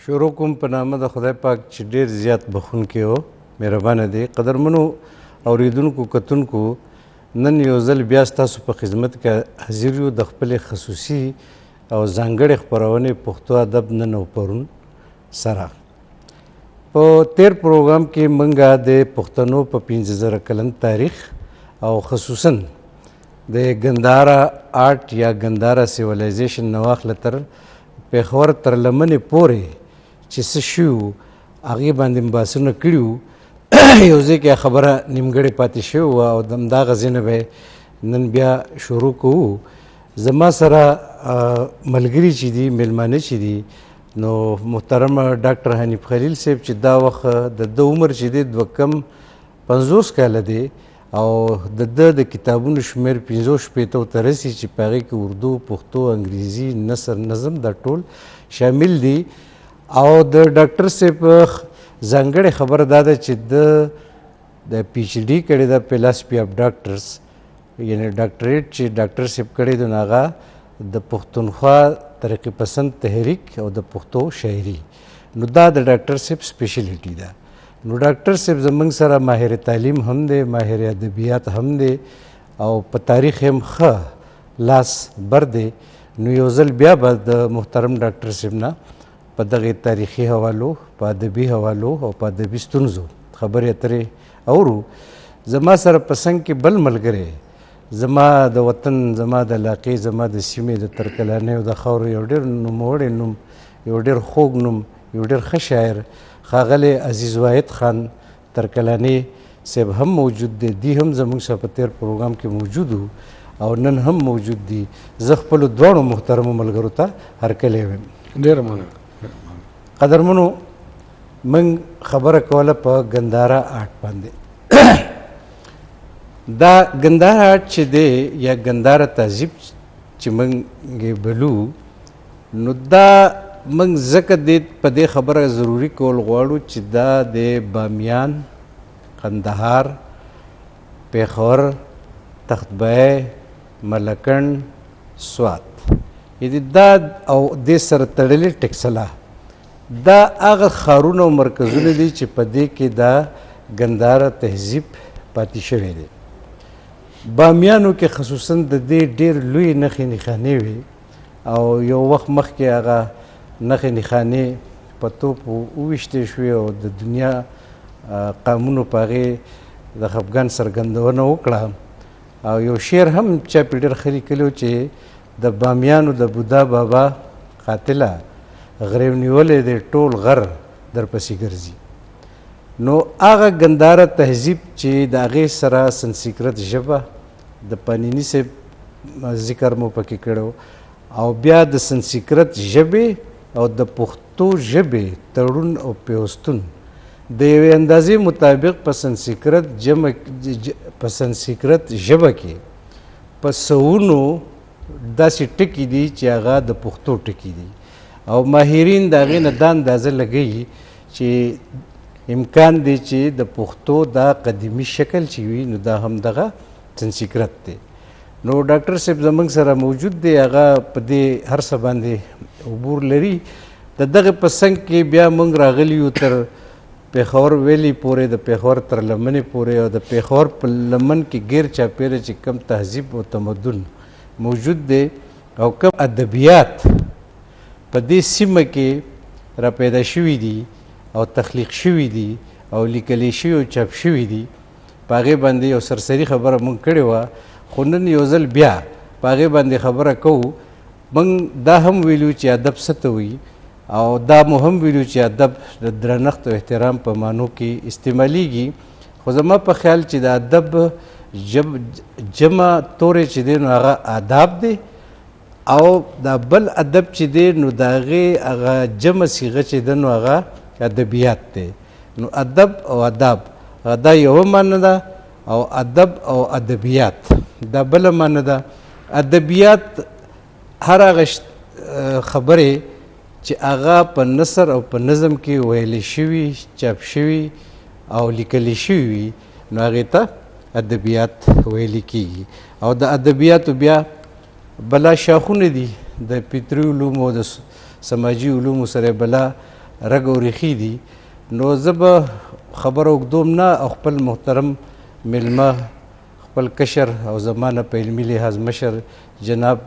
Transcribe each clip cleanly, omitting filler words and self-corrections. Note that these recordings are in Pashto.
شروع کوم په نامه د خدای پاک چې ډېر زیات بخښونکی او مهربانه دی. قدرمنو اوریدونکو کتونکو، نن یو ځل بیا ستاسو په خدمت کې حاضر یو د خپلې خصوصي او ځانګړې خپرونې پښتو ادب نن او پرون سره. په تیر پروګرام کې موږ د پښتنو په 15,000 کلن تاریخ او خصوصا د ګندهارا آرټ یا ګندهارا سیویلایزیشن نه واخله تر پېښور تر لمنې پورې چې څه شوي وو هغې باندې بحثونه کړي وو. یو ځای کې خبره نیمګړې پاتې شوې وه او د همدغه ځای نه به نن بیا شروع کوو. زما سره ملګري چې دي، میلمانه چې دي، نو محترم ډاکټر حنیف خلیل صاحب چې دا وخت د ده عمر چې دی 250 کاله دی او د ده د کتابونو شمېر 65 ته رسي چې په هغې کې اردو، پښتو، انګریزي، نثر، نظم دا ټول شامل دي. او د ډاکټر صاحب ځانګړې خبره دا ده چې د پی ایچ ډي کړې ده فلسفي اف ډاکټرز، یعنې ډاکټریټ چې ډاکټر صاحب کړی دی نو هغه د پښتونخوا طریقې پسند تحریک او د پښتو شاعري، نو دا د ډاکټر صاحب سپیشلیټي ده. نو ډاکټر صاحب زموږ سره ماهر تعلیم هم دی، ماهر ادبیات هم دی او په تاریخ هم ښه لاس بر دی. نو یو ځل بیا به د محترم ډاکټر صاحب نه په دغې تاریخي حوالو، په ادبي حوالو او په ادبي ستونزو خبرې اترې اورو. زما سره په څنګ کې بل ملګری، زما د وطن، زما د علاقې، زما د سیمې د ترکلانۍ او د خاورو یو ډېر نوموړی نوم، یو ډېر خوږ نوم، یو ډېر ښه شاعر ښاغلی عزیز واحد خان ترکلانۍ صاحب هم موجود دی. دی هم زموږ سره په تیر پروګرام کې موجود وو او نن هم موجود دي. زه خپلو دواړو محترمو ملګرو ته هرکلی وایم. ډېره مننه. قدرمنو، موږ خبره کوله په ګندهارا آرټ باندې. دا ګندهارا آرټ چې دی یا ګندهارا تهذیب چې موږ یې بلو، نو دا موږ ځکه په دې خبره ضروري کول غواړو چې دا د بامیان، قندهار، پېښور، تختبای، ملکنډ، سوات، یعنې دا او دې سره تړلې ټکسلا، دا هغه ښارونه او مرکزونه دي چې په دې کې دا ګندهارا تهذیب پاتې شوی دی. بامیانو کې خصوصا د دې ډېر لوی نښې نښانې وي او یو وخت مخکې هغه نښې نښانې په توپ وویشتې شوې او د دنیا قومونو په هغې د خفګان څرګندونه وکړه. او یو شعر هم چا پې ډېر ښه لیکلی و چې د بامیانو د بودا بابا قاتله غریو نیولی دی ټول غر درپسې ګرځي. نو هغه ګندهارا تهذیب چې د هغې سره سنسکرت ژبه، د پانیني صاحب ذکر مو پکې کړی او بیا د سنسکرت ژبې او د پښتو ژبې تړون او پیوستون د یوې اندازې مطابق په سنسکرت ژبه کې په سوونو داسې ټکي دي چې هغه د پښتو ټکي دي او ماهرین د هغې نه دا اندازه لګوي چې امکان دی چې د پښتو دا قدیمي شکل چې وي نو دا هم دغه سنسکرت دی. نو ډاکټر صاحب زموږ سره موجود دی، هغه په دې هر څه باندې عبور لري. د دغې په څنګ کې بیا موږ راغلي یو تر پېښور ویلي پورې، د پېښور تر لمنې پورې او د پېښور په لمن کې ګیر چاپېره چې کم تهذیب او تمدن موجود دی او کم ادبیات په دې سیمه کې را پیدا شوي دي او تخلیق شوي دي او لیکلی شوي او چاپ شوي دي، په هغې باندې یو سرسري خبره موږ کړې وه. خو نن یو ځل بیا په هغې باندې خبره کوو. موږ دا هم ویلو چې ادب څه ته وایي او دا مو هم ویلو چې ادب د درنښت او احترام په معنو کې استعمالیږي. خو زما په خیال چې د ادب جمع تورې چې دی نو هغه آداب دی او دا بل ادب چې دی نو د هغې هغه جمع صیغه چې ده نو هغه ادبیات دی. نو ادب او آداب دا یوه معنی ده او ادب او ادبیات دا بله معنی ده. ادبیات هر هغه خبرې چې هغه په نثر او په نظم کې ویلی شوي، چاپ شوي او لیکلی شوي وي نو هغې ته ادبیات ویلی کېږي. او د ادبیاتو بیا بلا شاخونه دي، د فطري علومو او د سماجي علومو سره بلا رګ او ریښې دي. نو زه به خبره اوږدوم نه او خپل محترم میلمه خپل کشر او زما نه په علمي لحاظ مشر جناب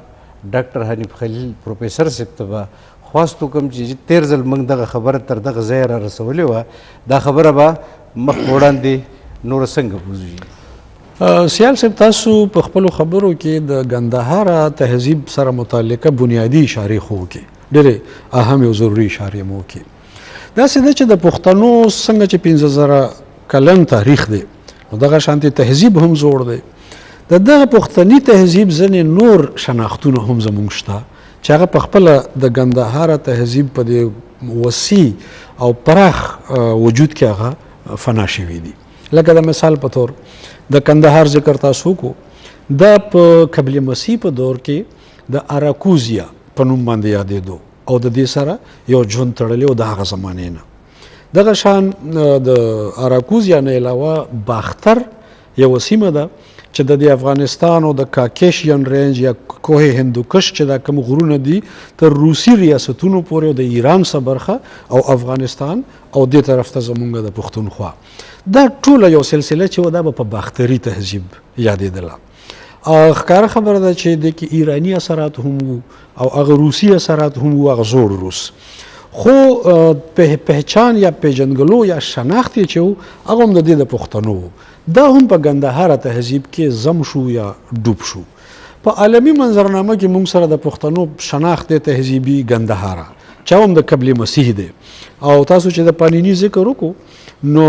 ډاکټر حنیف خلیل پروفیسر صاحب ته به خواست وکړم چې تیر ځل موږ دغه خبره تر دغه ځایه را رسولې وه، دا خبره به مخ وړاندې نوره څنګه بوځي؟ سیال صاحب تاسو په خپلو خبرو کې د ګندهارا تهذیب سره متعلقه بنیادي اشارې خو وکړې، ډېرې اهم او ضروري اشارې مو وکړې. داسې ده چې د پښتنو څنګه چې 15,000 کلن تاریخ دی نو دغه شانتې تهذیب هم زوړ دی. د دغه پښتني تهذیب ځینې نور شناختونه هم زموږ شته چې هغه په خپله د ګندهارا تهذیب په دې وسیع او پراخ وجود کې هغه فنا شوي دي. لکه د مثال په طور د کندهار ذکر تاسو کو، دا په قبل مسیح په دور کې د اراکوزیا په نوم باندې یادېدو او د دې سره یو ژوند تړلی و د هغه زمانې نه. دغه شان د اراکوزیا نه علاوه باختر یوه سیمه ده چې د افغانستان او د کاکیشین رینج یا کوه هندوکش چې دا کوم غرونه دي تر روسي ریاستونو پورې او د ایران څخه برخه او افغانستان او دې طرف ته زمونږ د پښتونخوا، دا ټوله یو سلسله چې دا به په باختري تهذیب یادېدله. ښکاره خبره ده چې د کې ایرانی اثرات هم وو او هغه روسي اثرات هم وو، هغه زوړ روس، خو پهچان یا پیژنګلو یا شناخت چې وو هغه هم د دې د پښتنو وو. دا هم په ګندهارا تهذیب کې زم شو یا ډوب شو. په عالمي منظرنامه کې موږ سره د پښتنو شناخت دی تهذیبي ګندهارا چې هم د قبل مسیح دی. او تاسو چې د پانینی ذکر وکړو نو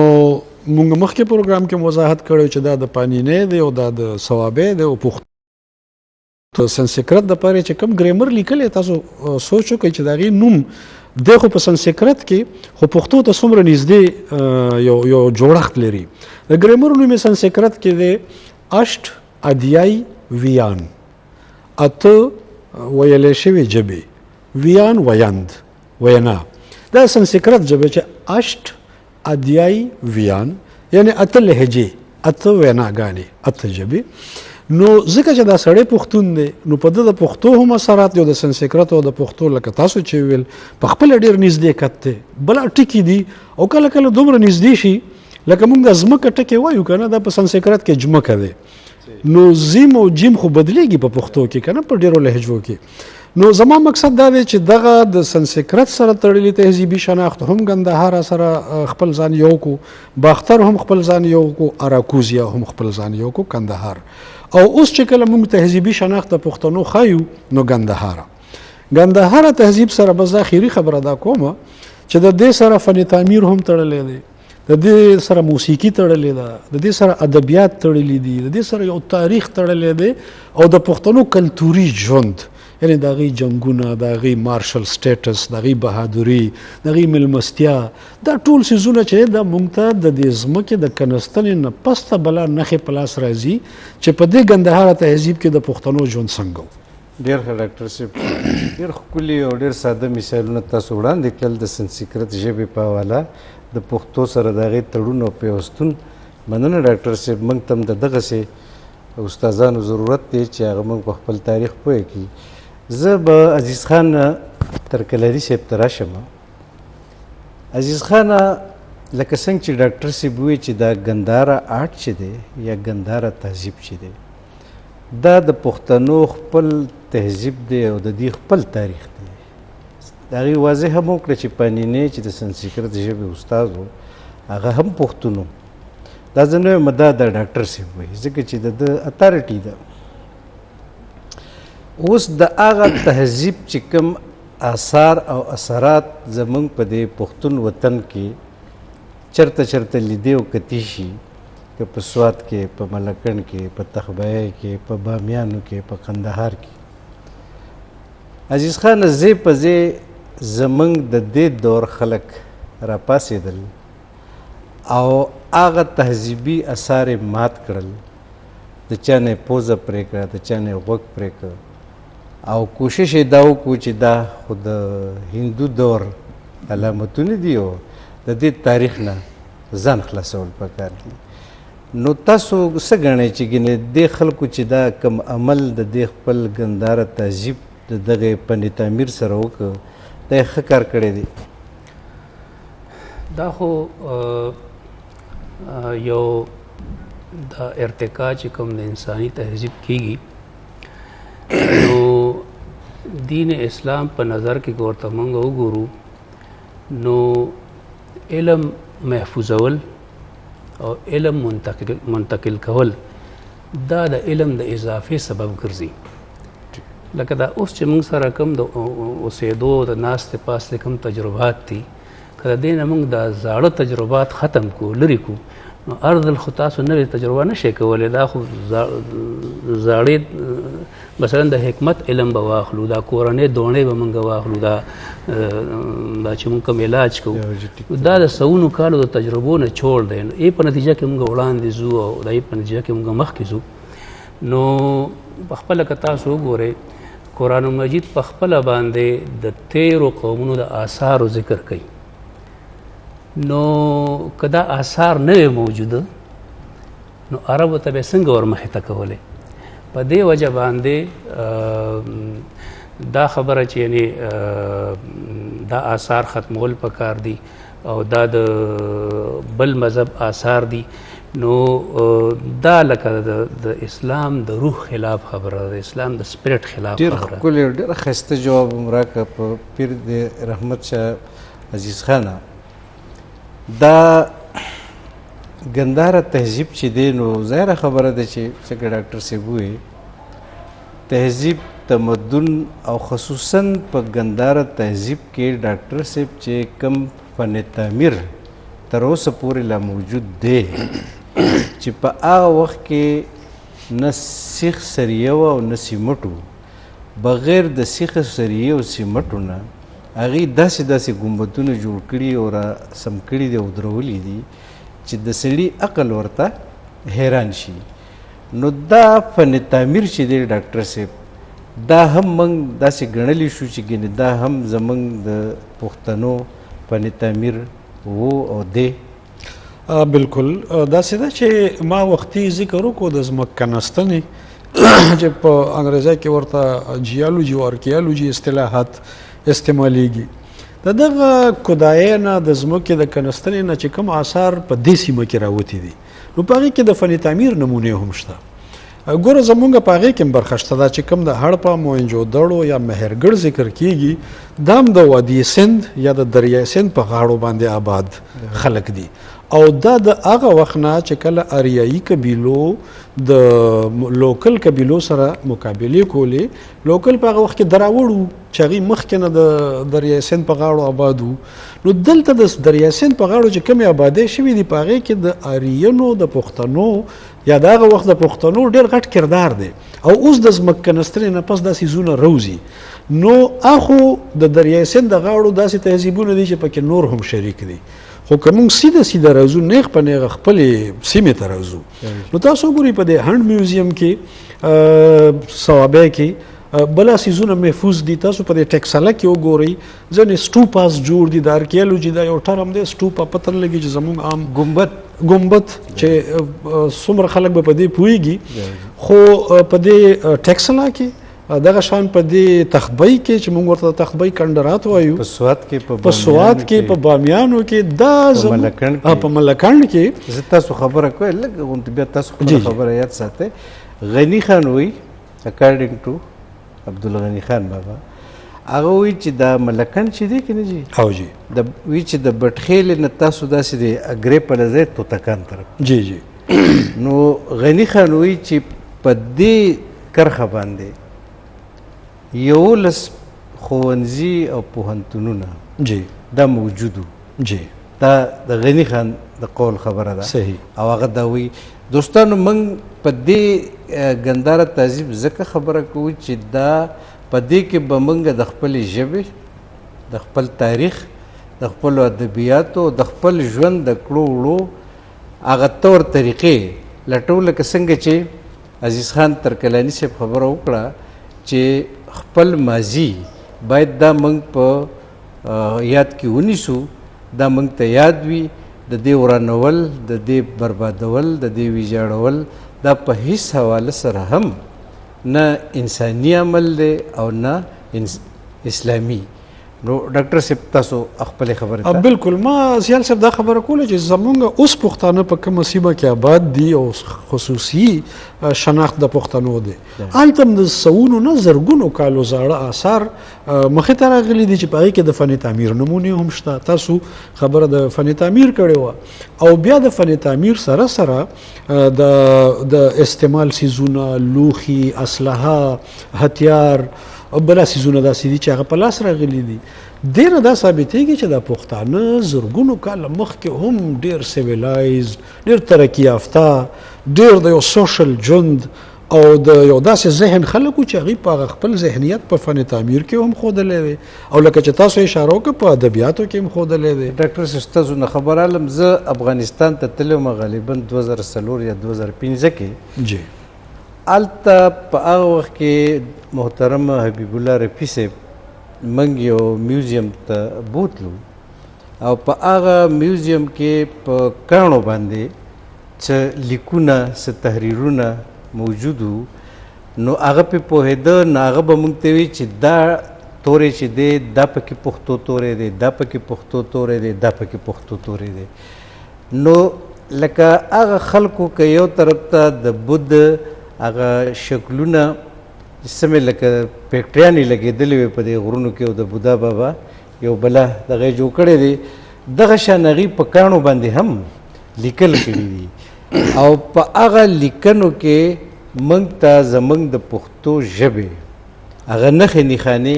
موږ مخکې پروګرام کې وضاحت کړو چې دا د پانینی دی او دا د ثوابې دی او پښتو سنسکرت د پاره چې کوم ګرامر لیکل تاسو سوچ وکړئ چې دا غي نوم د خو په سنسکرت کې خو پښتو ته څومره نږدې یو جوړښت لري. د ګرامر نوم سنسکرت کې دی اشت ادیای ویان، اته ویلې شوی جبه، ویان ویند وینا. دا سنسکرت جبه چې اشت ادیای ویان یعنی اته لهجې، اته ویناګانې، اته جبه. نو ځکه چې دا سړی پښتون دی نو په د پښتو هم اثرات یو د سنسکرت او د پښتو لکه تاسو چې ویل په خپل ډېر نږدې کت دی، بل ټکي دي او کله کله دومره نږدې شي لکه موږ د ځمکه ټکی وایو کنه، دا په سنسکرت کې جمکه دی. نو زیم او جیم خو بدلیږي په پښتو کې کنه په ډېرو لهجو کې. نو زما مقصد دا دی چې دغه د سنسکرت سره تړلي تهذیبي شناخت هم ګندهارا سره خپل ځان یو کو، باختر هم خپل ځان یو کو، اراکوزیا هم خپل ځان یو کو، کندهار. او اوس چې کله موږ تهذیبي شناخت د پښتنو خایو نو ګندهارا تهذیب سره بس اخیری خبره دا کومه چې د دې سره فن تعمیر هم تړلې دی، د دې سره موسیقي تړلې ده، د دې سره ادبیات تړلې دي، د دې سره یو تاریخ تړلې دی او د پښتنو کلتوري ژوند یعنی د هغې جنګونه، د هغې مارشل سټیټس، د هغې بهادري، د هغې میلمستیا، دا ټول څیزونه چې دا موږ ته د دې ځمکې د کنستنې نه پس ته بله نښې په لاس راځي چې په دې ګندهارا تهذیب کې د پښتنو ژوند څنګه و. ډېر ښه ډاکټر صاحب، ډېر ښکلي او ډېر ساده مثالونه تاسو وړاندې کړل د سنسکرت ژبې په حواله د پښتو سره د هغې تړون او پیوستون. مننه ډاکټر صاحب، موږ ته هم د دغسې استادانو ضرورت دی چې هغه موږ په خپل تاریخ پوه کړي. زه به عزیز خان ترکلري صاحب ته راشم. عزیز خان لکه څنګه چې ډاکټر صاحب وایي چې دا ګندهارا آرټ چې دی یا ګندهارا تهذیب چې دی دا د پښتنو خپل تهذیب دی او د دې خپل تاریخ دی. د هغې واضح هم وکړه چې پانینی چې د سنسکرت ژبې استاد و هغه هم پښتون و. دا زه نه یم، دا د ډاکټر صاحب وایي ځکه چې د ده اتارټي ده. اوس د هغه تهذیب چې کوم آثار او اثرات زمونږ په دې پښتون وطن کې چرته چرته لیدې او کتې شي، که په سوات کې، په ملکنډ کې، په تخبیه کې، په بامیانو کې، په قندهار کې. عزیز خان ځای په ځای زمونږ د دې دور خلک راپاڅېدل او هغه تهذیبي اثار یې مات کړل، د چا نه یې پوزه پرې کړه، د چا نه یې غوږ پرې کړه او کوشش یې دا وکړو چې دا خو د هندو دور علامتونه دي او د دې تاریخ نه ځان خلاصول پکار دي. نو تاسو څه ګڼئ چې ګینې دې خلکو چې دا کم عمل د دې خپل ګندهارا تهذیب د دغې فن تعمیر سره وکړه دا یې ښه کار کړی دی؟ دا خو یو د ارتقا چې کوم د انساني تهذیب کېږي نو دین اسلام په نظر کې ورته موږ وګورو نو علم محفوظول او علم منتقل کول دا د علم د اضافې سبب ګرځي لکه دا اوس چې موږ سره کوم د اوسېدو د ناستې پاستې کوم تجربات دي که د دې نه موږ دا زاړه تجربات ختم کړو لرې کړو نو ارذل خو تاسو نوې تجربه نشئ کولی دا خو زاړې مثلا د حکمت علم به واخلو دا کورنۍ دوڼې به موږ واخلو دا چې موږ کوم علاج کوو دا د سوونو کالو د تجربو نه چوړ دی نو ای په نتیجه کې موږ وړاندې ځو او د ای په نتیجه کې موږ مخکې ځو نو په خپله که تاسو وګورئ قرآن مجید په خپله باندې د تیرو قومونو د آثارو ذکر کوي نو که دا آثار نه وي موجوده نو عربو ته به څنګه ورمخې ته کولی په دې وجه باندې دا خبره چې یعنی دا آثار ختمول پکار دي او دا د بل مذهب آثار دي نو دا لکه د اسلام د روح خلاف خبره د اسلام د سپریټ خلاف ډېر خبره ښکلی ډېر ښایسته جواب هم راکړه په پیر د رحمت شاه عزیز خانه دا ګنداره تهذیب چې دی نو ظاهره خبره ده چې څنګه ډاکټر صاحب وویل تهذیب تمدن او خصوصا په ګنداره تهذیب کې ډاکټر صاحب چې کم فن تعمیر تر اوسه پورې لا موجود دی چې په هغه وخت کې نه سیخ سریه وه او نه سیمټ بغیر د سیخ سریه او سیمټو نه هغې داسې ګنبدونه جوړ کړي او را سم کړي دي او درولي دي چې د سړي عقل ورته حیران شي نو دا فن تعمیر چې دی ډاکټر صاحب دا هم موږ داسې ګڼلی شو چې ګینې دا هم زموږ د پښتنو فن تعمیر و او دی بالکل داسې ده چې ما وختي ذکر وکړو د ځمکنستنې چې په انګریزي کې ورته جیالوجي او ارکیالوجي اصطلاحات استعمالیږي د دغه کودایۍ نه د ځمکې د کنستنې نه چې کوم آثار په دې سیمه کې راوتي دي نو په هغې کې د فن تعمیر نمونې هم شته ګوره زمونږ په هغې کې هم برخه شته دا چې کوم د هړپه موهنجودړو یا مهرګړ ذکر کیږي دا هم د وادي سند یا د دریای سند په غاړو باندې آباد خلک دي او دا د هغه وخت نه چې کله اریایي قبیلو د لوکل قبیلو سره مقابلې کولې لوکل په هغه وخت کې دراوړ وو چې هغوی مخکې نه د دریای سند په غاړو آباد وو نو دلته د دریای سند په غاړو چې کومې آبادۍ شوي دي په هغې کې د آریینو د پښتنو یا د هغه وخت د پښتنو ډېر غټ کردار دی او اوس د ځمکنستنې نه پس دا څیزونه روزي نو اخو د دریای سند د غاړو داسې تهذیبونه دي چې پکې نور هم شریک دي خو که موږ سیده راځو نیغ په نیغه خپلې سیمې ته راځو نو تاسو وګورئ په دې هنډ میوزیم کې صوابۍ کې بلا سیزونه محفوظ دي تاسو په دې ټکسله کې وګورئ ځینې سټوپاس جوړ دي د ارکیالوجي دا یو ټرم دی سټوپا پته نه لګي چې زموږ عام ګمبد چې څومره خلک به په دې پوهېږي خو په دې ټکسله کې دغه شان په دې تخبۍ کې چې موږ ورته تخبۍ کندرات وایو په سوات کې په بامیانو کې دا په ملکنډ کې زه تاسو خبره کوئ لږ غونډې بیا تاسو خبره یاد ساتئ غني خان وایي اکارډینګ ټو عبدالغني خان بابا هغه وایي چې دا ملکنډ چې دی که نه جي او جي وایي چې د بټخیلې نه تاسو داسې د اګرې په ځای توتکان طرف جی نو غني خان وایي چې په دې کرښه باندې 11 ښوونځي او پوهنتونونه جی دا موجودو جی دا د غني خان د قول خبره ده صحیح او هغه دا وایي دوستانو موږ په دې ګنداره تهذیب ځکه خبره کوو چې دا په دې کې به موږ د خپلې ژبې د خپل تاریخ د خپلو ادبیاتو د خپل ژوند د کړو وړو هغه طور طریقې لټو لکه څنګه چې عزیز خان ترکلاني صاحب خبره وکړه چې خپل ماضي باید دا موږ په یاد کې ونیسو دا موږ ته یاد وي د دې ورانول د دې بربادول د دې ویجاړول دا په هیڅ حواله سره هم نه انساني عمل دی او نه اسلامي نو ډاکټر صاحب تاسو خپل خبره ته بالکل ما سیال صاحب دا خبره کوله چې زمونږ اوس پښتانه په کومه سیمه کې آباد دي او خصوصي شناخت د پښتنو دی هلته هم د سوونو نه زرګونو کالو زاړه آثار مخې ته راغلي دي چې په هغې کې د فن تعمیر نمونې هم شته. تاسو خبره د فن تعمیر کړې وه او بیا د فن تعمیر سره سره د استعمال سیزونه، لوښي، اسلحه، هتیار او بلا سیزونه داسې دي چې هغه په لاس راغلي دي. ډېره دا ثابتېږي چې دا پښتانه زرګونو کاله مخکې هم ډېر سیویلایز، ډېر ترقي یافته، ډېر د یو سوشل ژوند او د یو داسې ذهن خلک وو چې هغوی په هغه خپل ذهنیت په فن تعمیر کې هم ښودلی دی او لکه چې تاسو اشاره وکړه په ادبیاتو کې هم ښودلی دی. ډاکټر صاحب ستاسو نه خبر علم زه افغانستان ته تللی وم غالبا 2004 یا 2015 کې. جی هلته په هغه وخت کې محترم حبیب الله رفیع صاحب موږ یو میوزیم ته بوتلو او په هغه میوزیم کې په کاڼو باندې څه لیکونه، څه تحریرونه موجود وو. نو هغه پې پوهېده، نو هغه به موږ ته وي چې دا توری چې دی دا پکې پښتو توری دی، دا پکې پښتو توری دی، دا پکې پښتو توری دی. نو لکه هغه خلکو که یو طرف ته د بد هغه شکلونه سمې لکه فیکټریانې لګېدلې وې په دې غرونو کې او د بودا بابا یو بله دغه یې جوړ کړی دی، دغه شان هغوی په کاڼو باندې هم لیکل کړي دي او په هغه لیکنو کې موږ ته زموږ د پښتو ژبې هغه نښې نښانې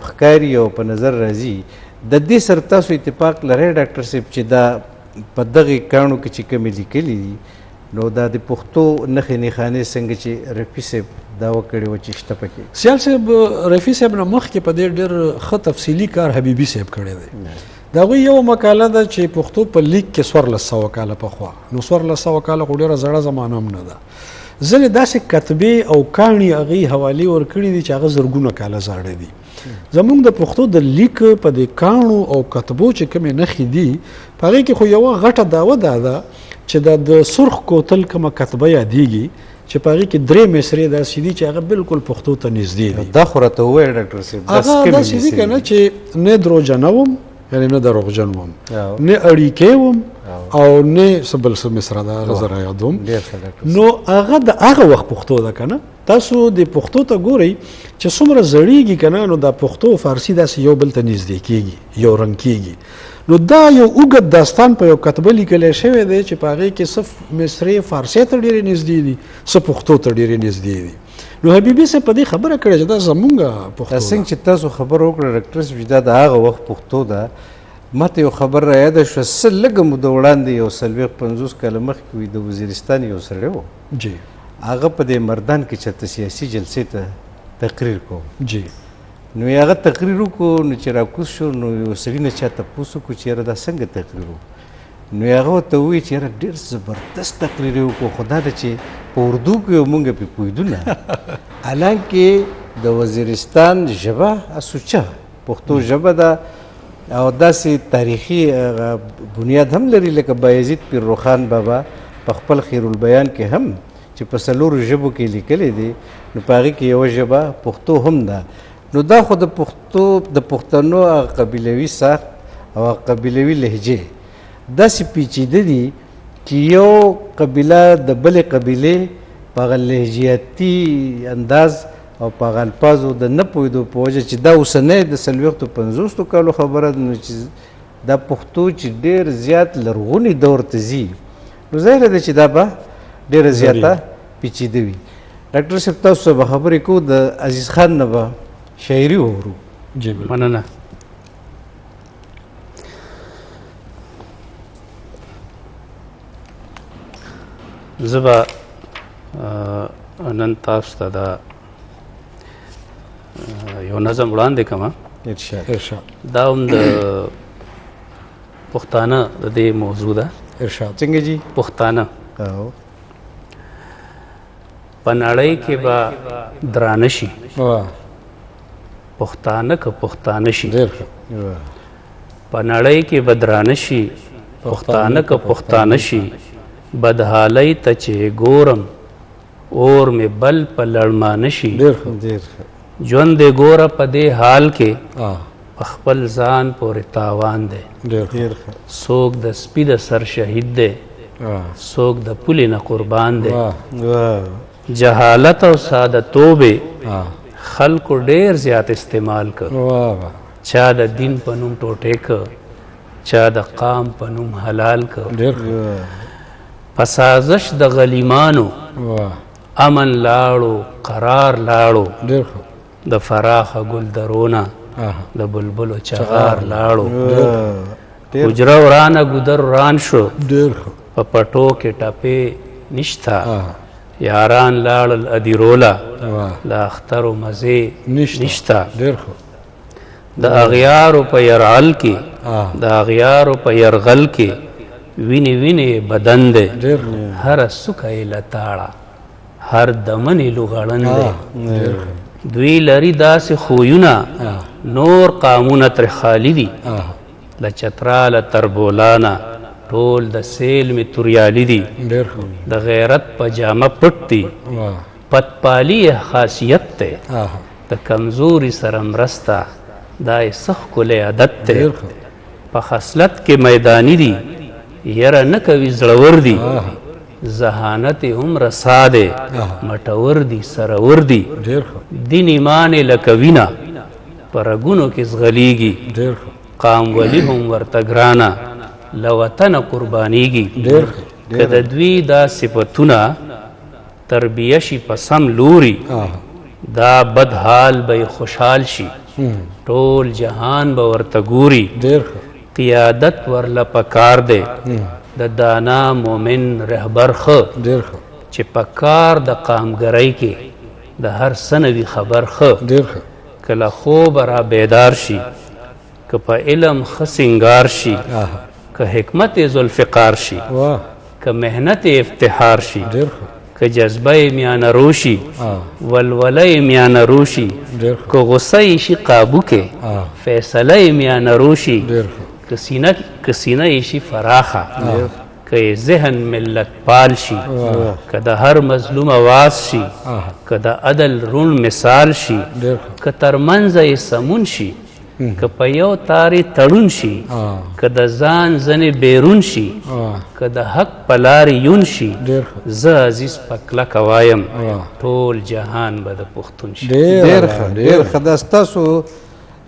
ښکاري او په نظر راځي. د دې سره تاسو اتفاق لرئ ډاکټر صاحب چې دا په دغې کاڼو کې چې کومې لیکلي دي نو دا د پښتو نښې نښانې څنګه چې رفیع صاحب دا وکړې وه چې شته پکې؟ سیال صاحب رفیع صاحب نه مخکې په دې ډېر ښه تفصیلي کار حبیبي صاحب کړی دی. د هغوی یو مقاله ده چې پښتو په لیک کې 1400 کاله پخوا، نو 1400 کاله خو ډېره زړه زمانه هم نه ده. ځینې داسې کتبې او کاڼي هغوی حوالې ورکړي دي چې هغه زرګونه کاله زاړه دي. زمونږ د پښتو د لیک په دې کاڼو او کتبو چې کومې نښې دي په هغې کې خو یوه غټه دعوه دا ده چې د سرخ کوتل کومه کتبه یادېږي چې په هغې کې 3 مصرې داسې دي چې هغه بالکل پښتو ته نږدې دي. دا خو راته ووایه ډاکټر صاحب هغه داسې دي که نه چې نه دروغجنه وم یعنې نه دروغجن وم، نه اړیکې وم او نه څه بل څه مصره ده هغه زه رایادوم. نو هغه د هغه وخت پښتو ده که نه. تاسو د پښتو ته ګورئ چې څومره زړېږي که نه، نو دا پښتو او فارسي داسې یو بل ته نږدې کېږي، یو رنګ کېږي. نو دا یو اوږد داستان په یو کتبه لیکلی شوی دی چې په هغې کې څه مصرې فارسۍ ته ډېرې نږدې دي، څه پښتو ته ډېرې نږدې دي. نو حبیبي صاحب په دې خبره کړې چې دا زمونږ پښتو ده. څنګه چې تاسو خبره وکړه ډاکټر صاحب چې دا د هغه وخت پښتو ده، ما ته یو خبر را یاده شوه څه لږه موده وړاندې یو 40-50 کاله مخکې وي د وزیرستان یو سړی و جی هغه په دې مردان کې چېرته سیاسي جلسې ته تقریر کو جی نو هغه تقریر وکړو نو چې راکوز شو نو یو سړي نه چا تپوس وکړو چې یاره دا څنګه تقریر و نو هغه ورته ووایي چې یاره ډېر زبردست تقریر یې وکړو خو دا ده چې په اردو کې یو مونږ پرې پوهېدو نه حالانکې د وزیرستان ژبه اسوچه پښتو ژبه ده او داسې تاریخي بنیاد هم لري لکه بایزید پیر روخان بابا په خپل خیر البیان کې هم چې په 4 ژبو کې لیکلی دی نو په هغې کې یوه ژبه پښتو هم ده. نو دا خو د پښتنو قبیلوي ساخت او قبیلوي لهجې داسې پیچیده دي چې یو قبیله د بلې قبیلې په هغه لهجیاتي انداز او په هغه الفاظو د نه پوهېدو په وجه چې دا اوسنی د 40-50 کالو خبره ده نو چې دا پښتو چې ډېر زیات لرغوني دور ته ځي نو ظاهره ده چې دا به ډېره زیاته پیچیده وي. ډاکټر صاحب تاسو به خبرې کوو د عزیز خان نه به شاعري واورو. جی مننه. زه به نن تاسو ته دا یو نظم وړاندې کړم. ارشاد. دا هم د پښتانه د دې موضوع ده. ارشاد. څنګه جی؟ پښتانه په نړۍ کې به درانه شي. پښتانه که پښتانه شي په نړۍ کې به درانه شي. پښتانه که پښتانه شي بدحالۍ ته چې ګورم اور مې بل په لړمانه شي. ژوند دې ګوره په دې حال کې په خپل ځان پورې تاوان دی. ډېر څوک د سپي د سر شهید دی، څوک د پولې نه قربان دی. جهالت او ساده توبې خلکو ډېر زیات استعمال کړ. چا د دین په نوم ټوټې کړ، چا د قام په نوم حلال کړ. په سازش د غلیمانو امن لاړو، قرار لاړو. د فراخه ګلدرونه د بلبلو چغار لاړو. حجره ورانه ګودر وران شو، په پټو کې ټپې نشتا. یاران لاړل ادیرولا، د اخترو مزې نشتا. د اغیارو په یرغل کې، د اغیارو په یرغل کې ویني ویني بدن دی. هر سکه یې لتاړه، هر دمن یې لوغړن دی. دوی لري داسې خویونه، نور قامونه تر خالی دي. له چتراله تر بولانه ټول د سیل مې توریالي دي. د غیرت په جامه پټ دي، پتپالي خاصیت دی. د کمزوري سره مرسته دا یې څه ښکلی عادت دی. په خصلت کې میداني دي، یره نه کوي زړور دي. ذهانت هم رسا دی، مټور دي سرور دي. دین ایمان یې لکه وینه په رګونو کې زغلیږي. قام ولی هم ورته ګرانه له وطنه قربانیږي. که د دوی دا صفتونه تربیه شي په سم لوري، دا بد حال به خوشحال شي. ټول جهان به ورته ګوري. قیادت ورله پکار دی، د دانا مومن رهبر ښه. چې په کار د قامګرۍ کې د هر څه نه وي خبر ښه. که له خوبه را بیدار شي، که په علم ښه سینګار شي، که حکمت ذوالفقار شي، که محنت افتخار شي، که جذبه میانه روشي، ولوله میانه روشي، که غصه شي قابو کې، فیصله میانه روشي، که سینه شي فراخه، که ذهن ملت پال شي، که د هر مظلوم آواز شي، که د عدل رون مثال شي، که ترمنځ یې سمون شي، که په یو تارې تړون شي، که د ځان ځنې بیرون شي، که د حق په لارې یون شي. زه عزیز په کلکه وایم ټول جهان به د پښتون شي. ډېر ښه. دا ستاسو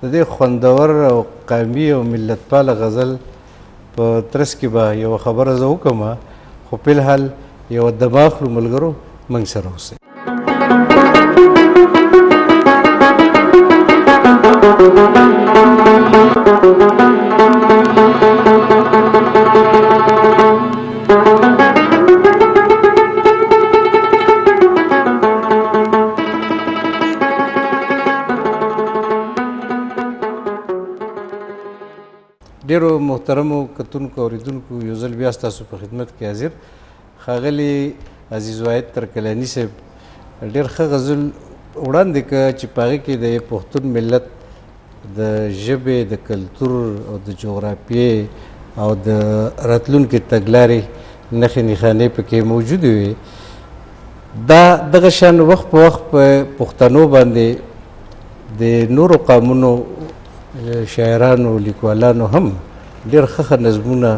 د دې خوندور او قامي او ملتپاله غزل په ترڅ کې به یوه خبره زه وکړم، خو فلحال یوه دمه اخلو. ملګرو موږ سره اوسئ. ډیرو محترمو کتونکو اوریدونکو، یو ځل بیا ستاسو په خدمت کې حاضر. ښاغلي عزیز واحد ترکلاني صاحب ډېر ښه غزل وړاندې کړه چې په هغې کې د پښتون ملت د ژبې، د کلتور او د جغرافیې او د راتلونکې تګلارې نښې نښانې پکې موجودې وي. دا دغه شان وخت په وخت په پښتنو باندې د نورو قومونو شاعرانو لیکوالانو هم ډېر ښه نظمونه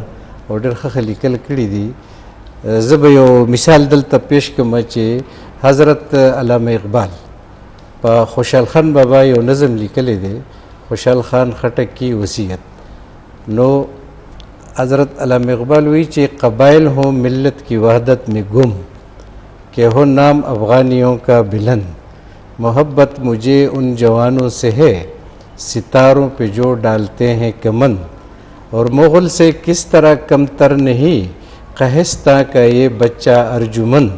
او ډېر ښه لیکل کړي دي. زه به یو مثال دلته پیش کړم چې حضرت علامه اقبال په خوشحال خان بابا یو نظم لیکلی دی، خوشحال خان خټک کی وصیت. نو حضرت علامه اقبال وی چې قبائل ہوں ملت کی وحدت میں گم، کہ ہو نام افغانیوں کا بلند، محبت مجھے ان جوانوں سے ہے ستاروں پہ جو ڈالتے ہیں کمند، اور مغل سے کس طرح کمتر نہیں قہستہ کا یہ بچہ ارجمند،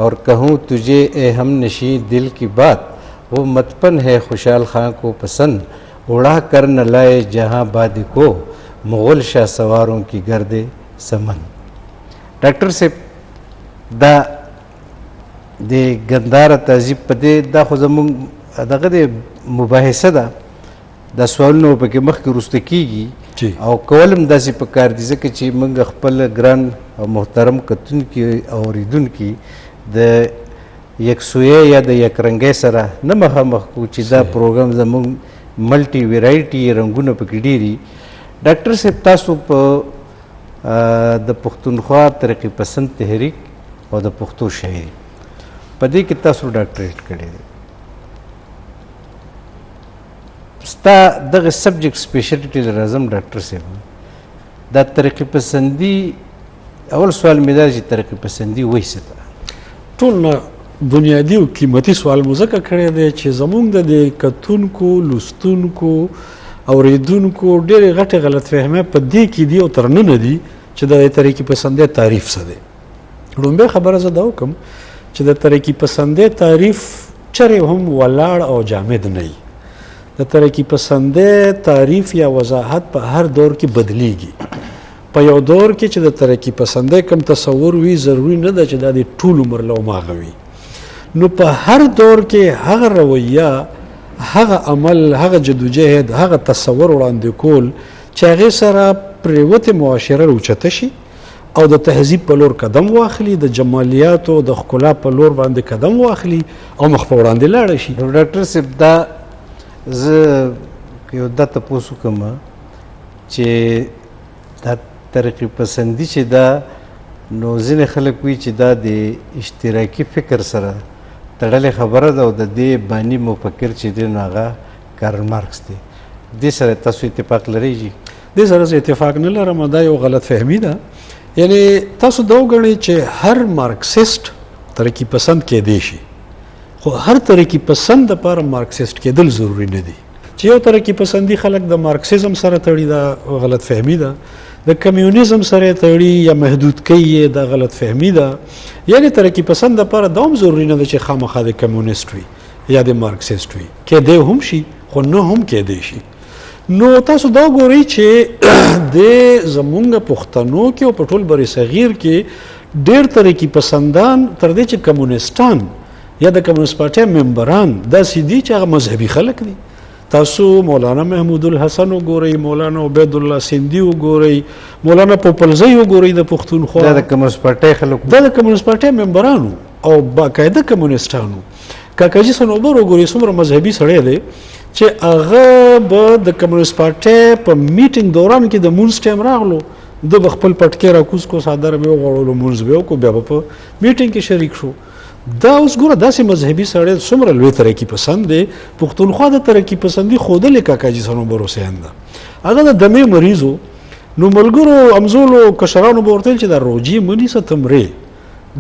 اور کہوں تجھے اے ہم نشیں دل کی بات، وہ متپن ہے خوشحال خان کو پسند، اڑا کر نہ لائے جہاں باد کو مغل شاہ سواروں کی گرد سمن. ډاکټر صاحب دا د ګندهارا تهذیب په دې دا خو زموږ دغه د مباحثه ده، دا سوالونه پکې مخکې وروسته کېږي او کول هم داسې پکار دي ځکه چې موږ خپل ګران او محترم کتونکي او اورېدونکي د یکسویۍ یا د یکرنګۍ سره نه مخامخ کړو چې دا پروګرام زموږ ملټي ویرایټي رنګونه پکې ډېري. ډاکټر صاحب تاسو په د پښتونخوا ترقي پسند تحریک او د پښتو شاعري په دې کې تاسو ډاکټریټ کړی دی. ستا دغه سبجیکټ سپیشلټي لرازم ډاکټر صاحب دا ترقي پسندي اول سوال مې دا چې ترقي پسندي وایي څه ده؟ ټول نه بنیادي او قیمتي سوال مو ځکه کړی دی چې زموږ د کتونکو لوستونکو اوریدونکو ډېرې غټې غلطفهمۍ په دې کې دي او تر ننه دي چې د ترقي پسندۍ تعریف څه دی. لومبۍ خبره زه دا وکړم چې د ترقي پسندۍ تعریف چرې هم ولاړ او جامد نه وي. د ترقي پسندۍ تعریف یا وضاحت په هر دور کې بدلیږي. په یو دور کې چې د ترقي پسندۍ کوم تصور وي ضروري نه ده چې دا د ټول عمر له هماغه وي. نو په هر دور کې هغه رویه، هغه عمل، هغه جدوجهد، هغه تصور وړاندې کول چې هغې سره پرېوتې معاشره راوچته شي او د تهذیب په لور قدم واخلي، د جمالیاتو د ښکلا په لور باندې قدم واخلي او مخ په وړاندې لاړه شي. ډاکټر صاحب دا زه یو دا تپوس وکړم چې دا ترقي پسندي چې دا نو ځینې خلک وایي چې دا د اشتراکي فکر سره تړلې خبره ده او د دې بانی مفکر چې دی نو هغه کارل مارکس دی. دې سره تاسو اتفاق لرئ؟ دې سره زه اتفاق نه لرم. دا یو غلط فهمي ده. یعنی تاسو دا وګڼئ چې هر مارکسیسټ ترقي پسند کېدی شي، خو هر ترقي پسند دپاره مارکسیسټ کېدل ضروري نه دي. چې یو ترقي پسندي خلک د مارکسیزم سره تړي دا غلط فهمي ده، د کمیونیزم سره تړي یا محدود کوي دا غلط فهمي ده. یعنی ترقي پسند دپاره دا هم ضروري نه ده چې خامخا د کمیونیسټ وي یا د مارکسیسټ وي. کېدی هم شي خو نه هم کېدی شي. نو تاسو دا ګورئ چې د زمونږ پښتنو کې او په ټول بر صغیر کې ډېر ترقي پسندان تر دې چې کمیونیسټان یا د کمیونیست پارټۍ ممبران داسې دي چې هغه مذهبي خلک دي. تاسو مولانا محمود الحسن وګورئ، مولانا عبید الله سیندي وګورئ، مولانا پوپلزی وګورئ د پښتونخوا. دا د کمیونیست پارټۍ خلک، دا د کمیونیست پارټۍ ممبرانو او باقاعده کمیونیسټانو. کاکاجي صنوبر وګورئ څومره مذهبي سړی دی چې هغه به د کمیونیست پارټۍ په میټینګ دوران کې د مونځ ټایم راغلو د به خپل پټکې راکوز کو، څادر به یې وغوړولو، مونځ به یې وکړو، بیا به په میټینګ کې شریک شو. دا اوس ګوره داسې مذهبي سړی څومره لوی ترقي پسند دی. پښتونخوا د ترقي پسندي ښودلې کاکاجي صنوبر حسین ده. هغه د دمې مریض و. نو ملګرو همزولو کشرانو به ورته ویل چې دا روجې مه نیسه ته مرې.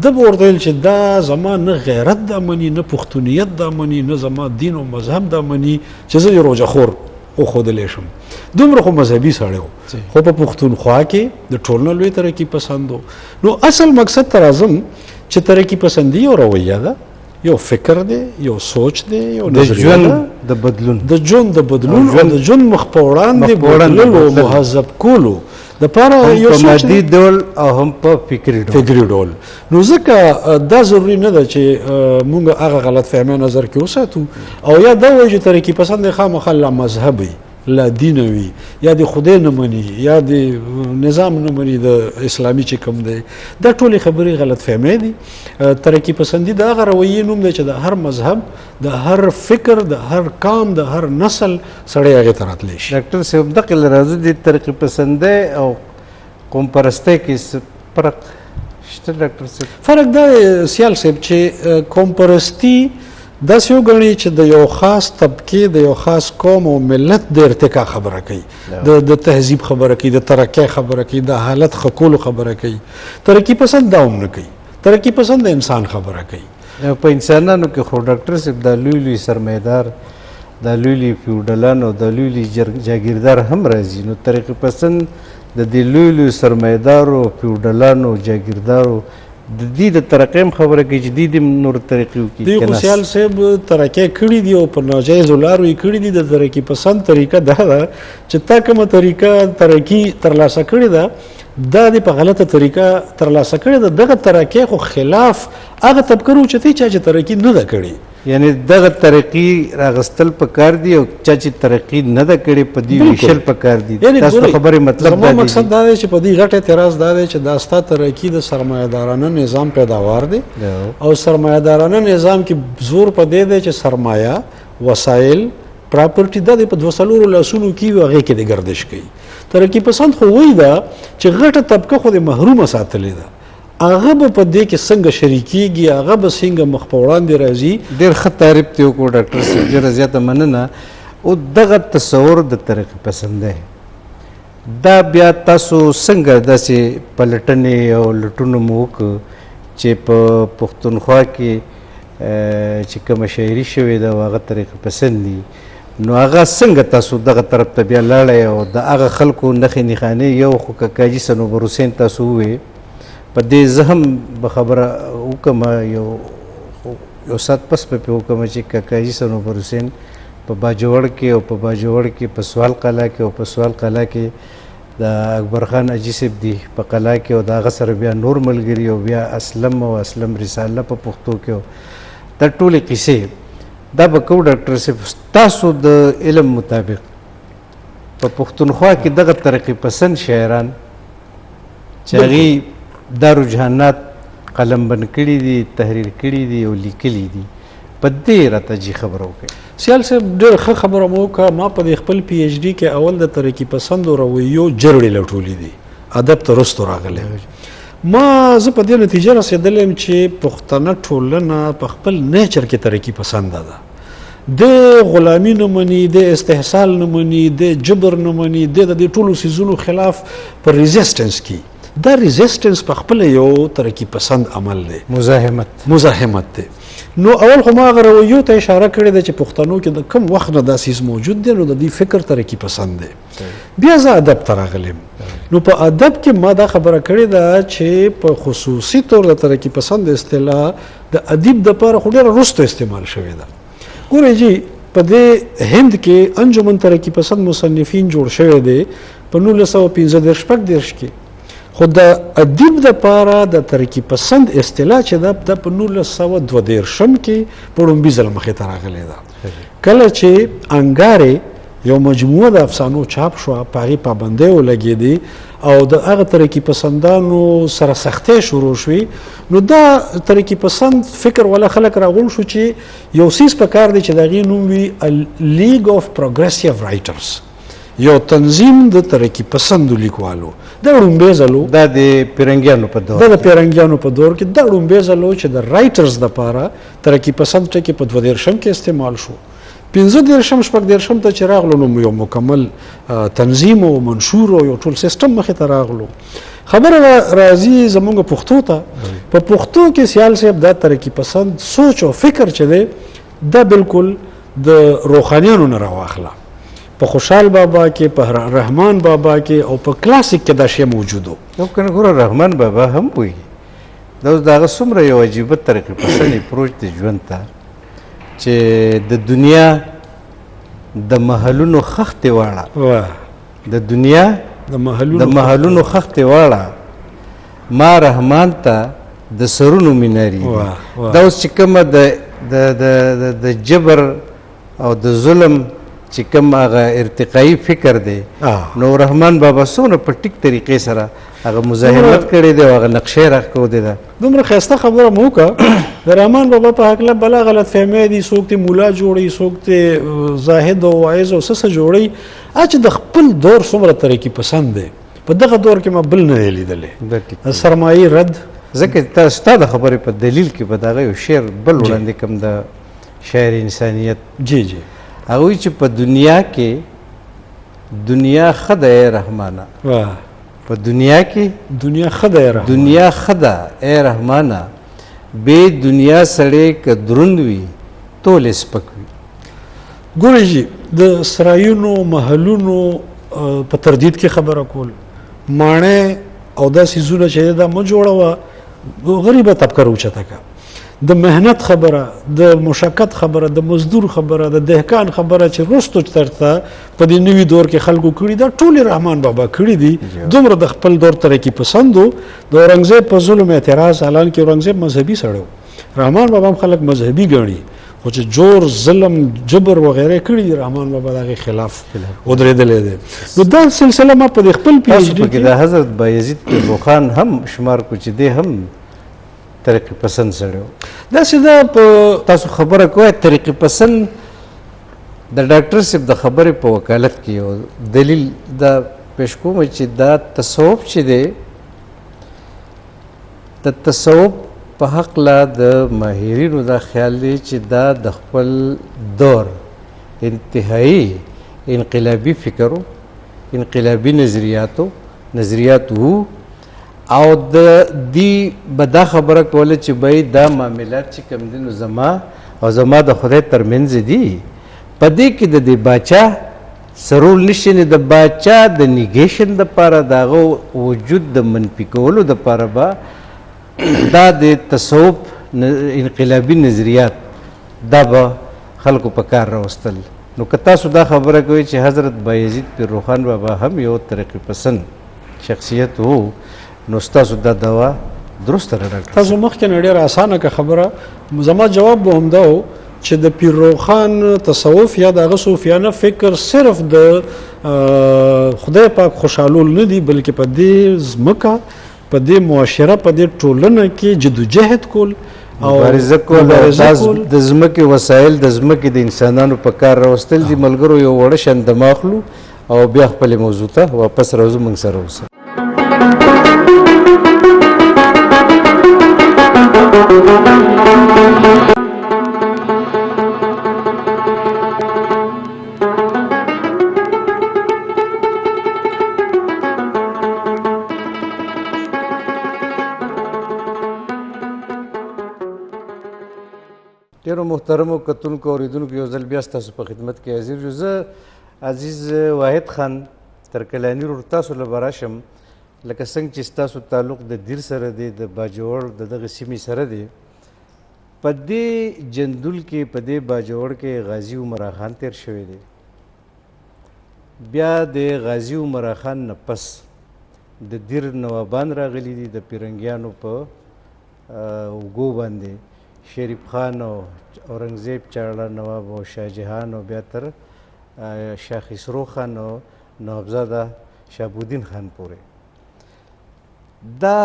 ده به ورته ویل چې دا زما نه غیرت دا مني، نه پښتونیت دا مني، نه زما دین او مذهب دا مني چې زه یې روژه خور وښودلی شم. دومره خو مذهبي سړی و. خو په پښتونخوا کې د ټول نه لوی ترقي پسند و. نو اصل مقصد ته راځم چې ترقي پسندي یو رویه ده، یو فکر دی، یو سوچ دی، یو نظریه ده د بدلون، د ژوند د بدلون او د ژوند مخ په وړاندې بدللو، مهذب کولو دپاره یو سوچ مادي ډول او هم په فکري ډول. نو ځکه دا ضروري نه ده چې موږ هغه غلط فهمۍ نظر کې وساتو او یا دا وایو چې ترقي پسند خامخا لا مذهب وي، لا دین وي، یا د خدای نه مني، یا د نظام نه مني د اسلامي چې کوم دی. دا ټولې خبرې غلط فهمۍ دي. ترقي پسندي د هغه رویې نوم دی چې د هر مذهب، د هر فکر، د هر قام، د هر نسل سړی هغې ته راتلی شي. ډاکټر صاحب دقې له راځو د ترقي پسندۍ او قوم پرستۍ کې فرق شته ډاکټر صاحب؟ فرق دا سیال صاحب چې قوم پرستي داسې وګڼي چې د یو خاص طبقې، د یو خاص قوم او ملت د ارتقا خبره کوي، د تهذیب خبره کوي، د ترقۍ خبره کوي، د حالت ښه کولو خبره کوي. ترقي پسند دا هم نه کوي. ترقي پسند د انسان خبره کوي. په انسانانو کې خو ډاکټر صاحب دا لوی لوی سرمایدار، دا لوی لوی فیوډالان او دا لوی لوی جاګیردار هم راځي. نو ترقي پسند د دې لوی لوی سرمایدارو، فیوډالانو، جاګیردارو د دې د ترقۍ هم خبره کوي چې دوی د نور ترقي وکړي. دوی خو سیال صاحب ترقۍ کړي دي او په ناجایزو لارو یې کړي دي. د ترقي پسند طریقه دا ده چې تا کومه طریقه ترقي ترلاسه کړې ده دا دې په غلطه طریقه ترلاسه کړې ده. دغه ترقۍ خو خلاف هغه طبقه راوچتوي چا چې ترقي نه ده کړې. یعنی دغه ترقي راغستل پکار دي او چا چې ترقي نه ده کړې په دې ویشل پکار دي. تاسو خبرې مطلب دا دی. مقصد دا دی چې په دې غټ اعتراض دا دی چې دا ستا ترقي د سرمایه‌دارانه نظام پیداوار دی او سرمایه‌دارانه نظام کې زور په دې دی چې سرمایه، وسایل، پراپرټي دا د په 200 لاسونو کې وي هغې کې د گردش کوي. ترقي پسند خو وایي دا چې غټه طبقه خو د محرومه ساتلې ده، هغه به په دې کې څنګه شریکېږي، هغه به څنګه مخ په وړاندې راځي. ډېر ښه تعریف ته وکړو ډاکټر صاحب، ډېره زیاته مننه. او دغه تصور د ترقي پسند دی، دا بیا تاسو څنګه داسې پلټنې او لټونه مو وکړه چې په پښتونخوا کې چې کومه شاعري شوې ده او هغه ترقي پسند دي، نو هغه څنګه تاسو دغه طرف ته بیا لاړئ او د هغه خلکو نښې نښانې؟ یو خو کاکاجي صنوبر حسین تاسو ووایې، په دې زه هم به خبره وکړم، یو ساعت پس به پرې وکړم چې کاکاجي صنوبر حسین په باجوړ کې او په باجوړ کې په سوال قلعه کې او په سوال قلعه کې د اکبر خان اجي صاحب دي په قلعه کې، او د هغه سره بیا نور ملګري او بیا اسلم او اسلم رساله په پښتو کې، دا ټولې قصې دا به کوو. ډاکټر صاحب تاسو د علم مطابق په پښتونخوا کې دغه ترقي پسند شاعران چې هغې دا رجحانات قلم بند کړي دي، تحریر کړي دي او لیکلي دي، په دې راته جي خبره وکړئ. سیال صاحب ډېره ښه خبره مو وکړه. ما په خپل پی ایچ ډي کې اول د ترقي پسندو رویو جرړې لټولې دي، ادب ته رستو راغلی. ما زه په دې نتیجه رسېدلی یم چې پښتنه ټولنه په خپل نیچر کې ترقي پسنده ده، د غلامي نه مني، د استحصال نه مني، د جبر نه مني، د دې ټولو څیزونو خلاف پر ریزسټنس کی. دا ریزسټنس په خپل یو ترقي پسند عمل دی، مزاحمت دی. نو اول خو ما هغه رویو ته اشاره کړې ده چې پښتنو کې د کم وخت نه دا څیز موجود دی، نو د دې فکر ترقي پسند دی. بیا زه ادب ته راغلم، نو په ادب کې ما دا خبره کړې ده چې په خصوصي طور د ترقي پسند اصطلاح د ادیب دپاره خو ډېره وروسته استعمال شوې ده. ګورئ جي په دې هند کې انجمن ترقي پسند مصنفین جوړ شوی دی په 1945 کې، خو د ادیب دپاره د ترقي پسند اصطلاح چې ده په 1942 کې په لومبي ځل مخې ته راغلی ده. کله چې انګارې یو مجموعه د افسانو چاپ شوه، په هغې پابندۍ ولګېدې او د هغه ترقي پسندانو سره سختۍ شروع شوې، نو دا ترقي پسند فکر والا خلک راغونډ شو چې یو څیز پکار دی چې د هغې نوم وي لیګ آف پروګریسیو رایټرز، یو تنظیم د ترقي پسندو لیکوالو. دا لومبی ځلو دا د پیرنګیانو په دور، دا د پیرنګیانو په دور کې دا لومبی ځلو چې د رایټرز دپاره ترقي پسند ټکي په 42 کې استعمال شو. 15 ته چې راغلو نو یو مکمل تنظیم او منشور او یو ټول سیستم مخې ته راغلو. خبره راځي زمونږ پښتو ته، په پښتو کې سیال صاحب دا ترقي پسند سوچ او فکر چې دی دا بالکل د روحانیانو نه راواخله. په خوشحال بابا کې، په رحمان بابا کې او په کلاسیک کې دا شی موجود و. نو کنه ګوره رحمان بابا هم پوهېږي، دا اوس د هغه څومره یو عجیبه ترقي پسند اپروچ دی ژوند ته چې د دنیا د محلونو خښتې واړه، د دنیا د محلونو خښتې واړه، ما رحمان ته د سرونو میناري. دا اوس چې کومه د جبر او د ظلم چې کوم هغه ارتقایي فکر دی، نو رحمان بابا څومره په ټیک طریقې سره هغه مزاحمت کړی دی او هغه نقشې راښودې ده. دومره ښایسته خبره مو وکړه. د رحمان بابا په هکله بلا غلط فهمۍ دي، څوک ته مولا جوړوي، څوک ته زاهد او واعظ او څه جوړوي. چې د خپل دور څومره ترقي پسند دی، په دغه دور کې ما بل نه دی لیدلی. سرمایي رد، ځکه ستا د خبرې په دلیل کې به د هغه یو شعر بل وړاندې کوم د شاعر انسانیت. جی جی هغوی چې په دنیا کې دنیا ښه ده ای رحمانه، په دنیا کې دنیا ښه ده ای رحمانه، دنیا ښه ده ای رحمانه، بې دنیا سړی که دروند وي ټولې سپک وي. ګورئ جي د سرایونو محلونو په تردید کې خبره کول، ماڼۍ او دا څیزونه چې دا مه جوړوه، غریبه طبقه راوچته کړه. د مهنت خبره، د مشقت خبره، د مزدور خبره، د دهقان خبره چې وروستو چېرته په دې نوي دور کې خلکو کړي، دا ټولې رحمان بابا کړي دي. دومره د خپل دور ترقي پسند و. د اورنګزیب په ظلم اعتراض، حالان کې اورنګزیب مذهبي سړی و، رحمان بابا هم خلک مذهبي ګڼي، خو چې جور ظلم جبر وغیره کړي دي، رحمان بابا د هغې خلاف ودرېدلی دی. نو دا سلسله ما په خپل پی ایچ ډي کې د حضرت بایزید بخان هم شمار کو چې دی هم ترقي پسند سړی و. داسې ده په تاسو خبره کوئ ترقي پسند د ډاکټر صاحب د خبرې په وکالت کې یو دلیل دا پیش کوم چې دا تصوف چې دی د تصوف په حقله د ماهرینو دا خیال دی چې دا د خپل دور انتهایی انقلابي فکرو انقلابي نظریات وو او د دې به دا خبره کوله چې بای دا معاملات چې کوم دي نو زما د خدای ترمنځ دي په دې کې د دې باچا سرول نشي نه د باچا د نیګیشن دپاره د هغه وجود د منفي کولو دپاره به دا د تصوف انقلابي نظریات دا به خلکو په کار راوستل. نو که تاسو دا خبره کوئ چې حضرت بایزید پیر روښان بابا هم یو ترقي پسند شخصیت وو نو ستاسو دا دوا درسته ده ډاکټر تاسو مخکې نه ډېره اسانه که خبره زما جواب به همدا و چې د پیر روښان تصوف یا د هغه صوفیانه فکر صرف د خدای پاک خوشحالول نه دي بلکې په دې ځمکه په دې معاشره په دې ټولنه کې جدوجهد کول او مبارزه کول د ځمکې وسایل د ځمکې د انسانانو په کار راوستل دي. ملګرو یو وړه شان دمه اخلو او بیا خپلې موضوع ته واپس راځو موږ سره اوسه. ډېرو محترمو کتونکو اورېدونکو یو ځل بیا ستاسو په خدمت کې حاضر یم. زه عزیز واحد خان ترکلاني ورور تاسو له به راشم لکه څنګه چې ستاسو تعلق د دیر سره دی د باجوړ د دغه سیمې سره دی. په دې جندول کې په دې باجوړ کې غازي عمرا خان تیر شوی دی. بیا د غازي عمرا خان نه پس د دیر نوابان راغلي دي د پیرنګیانو په اوږو باندې شریف خان او اورنګزیب چاړه نواب او شاهجهان او بیا تر شاه خسرو خان او نوابزاده شهابالدین خان پورې. دا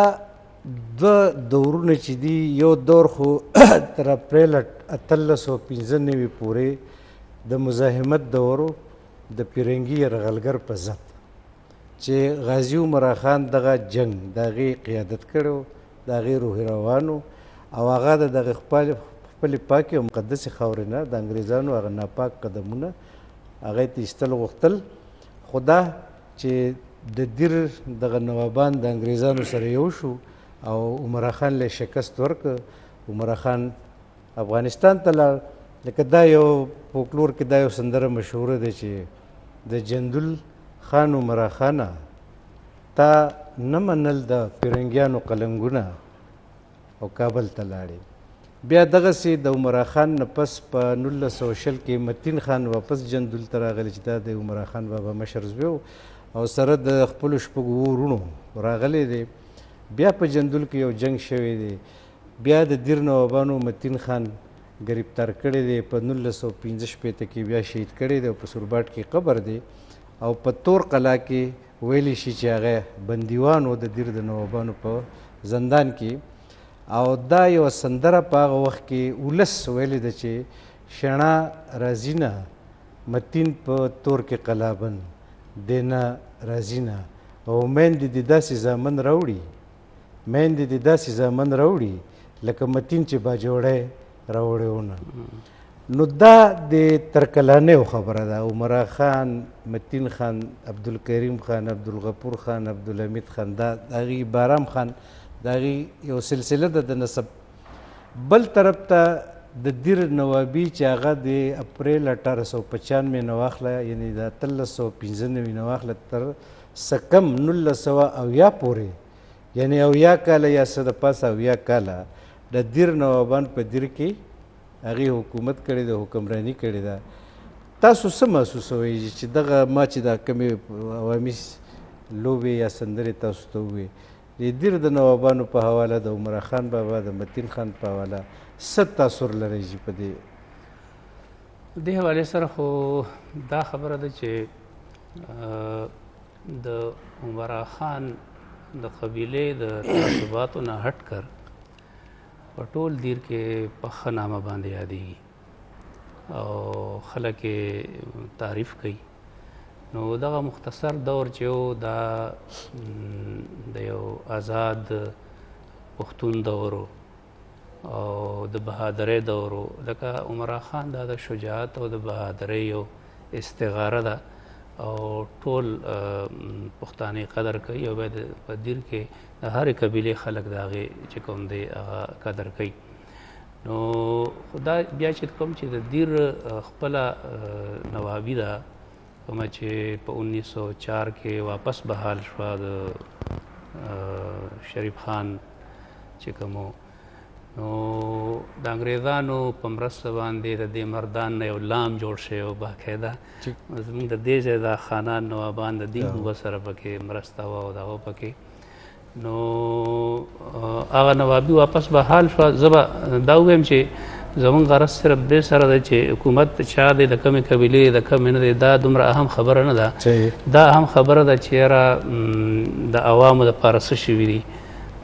دوه دورونه چې دي یو دور خو تر اپریل 1895 پورې د مزاحمت دورو د پیرنګي یرغلګر په ضد چې غازي عمرا خان دغه جنگ د هغې قیادت کړی د هغې روحي روانو او هغه د دغه خپلې پاکې او مقدسې خاورې نه د انګریزانو هغه ناپاک قدمونه هغې ته ایستل غوښتل. خو دا چې د دیر دغه نوابان د انګریزانو سره یو شو او عمرا خان له شکست ورکړ. عمرا خان افغانستان ته لاړ. لکه دا یو فولکلور کې دا یو سندره مشهوره ده چې د جندول خان عمرا خانه تا نه منل د پیرنګیانو قلنګونه او کابل ته لاړې. بیا دغسې د عمرا خان نه پس په 1920 کې متین خان واپس جندول ته راغلی چې دا د عمرا خان بابا مشر زوی او سره د خپلو شپږو وروڼو راغلی دی. بیا په جندول کې یو جنگ شوی دی. بیا د دیر نوابانو متین خان گرفتار کړی دی په 1915 کې بیا شهید کړی دی او په سورباټ کې قبر دی او په تور قلا کې ویلی شي چې هغه بندیوان و د دیر د نوابانو په زندان کې. او دا یو سندره په هغه وخت کې ولس ویلې ده چې شڼا راځي نه متین په تور کې قلابند دی نه راځي نه او میندې دې داسې زامن راوړي لکه متین چې باجوړی راوړی ونه. نو دا د ترکلانیو خبره ده. عمرا خان، متین خان، عبدالکریم خان، عبدالغفور خان، عبدالحمید خان، دا هغې بارام خان د هغې یو سلسله ده د نسب. بل طرف ته د دیر نوابي چې هغه د اپریل 1895 نه واخله یعنې د 1895 نه واخله تر سکم 1900 پورې یعنې 70 کاله یا څه د پاسه 70 کاله د دیر نوابان په دیر کې هغې حکومت کړې ده، حکمراني کړې ده. تاسو څه محسوسوئ چې دغه ما چې دا کمې عوامي لوبې یا سندرې تاسو ته ووې د دیر د نوابانو په حواله د عمرا خان بابا د متین خان په حواله څه تاثر لري چې په دې حوالې سره خو دا خبره ده چې د عمرا خان د قبیلې د تعصباتو نه هټ کر په ټول دیر کې په ښه نامه باندې یادېږي او خلک تعریف کوي. نو دغه مختصر دور چې و دا د یو آزاد پښتون دور او د بهادرۍ دور و. لکه عمرا خان دا د شجاعت او د بهادرۍ یو استغاره ده او ټول پښتانه قدر کوي او باید په دیر کې د هرې قبیلې خلک د هغې چې کوم دی هغه قدر کوي. نو دا بیا چې کوم چې د دیر خپله نوابي ده کومه چې په 1904 کې واپس بحال شوه د شریف خان چې کومو، نو د انګریزانو په مرسته باندې د دې مردان نه یو لام جوړ شوی و باقاعده. زموږ د دې ځای دا خانان نوابان د دې هم ورسره پکې مرسته وه او دغه پکې. نو هغه نوابي واپس بحال شوه. زه به دا ووایم چې زمونږ غرض صرف دې سره ده چې حکومت چا دی د کمې قبیلې د کمې نه دی، دا دومره اهم خبره نه ده. دا اهم خبره ده چې یاره د عوامو دپاره څه شوي دي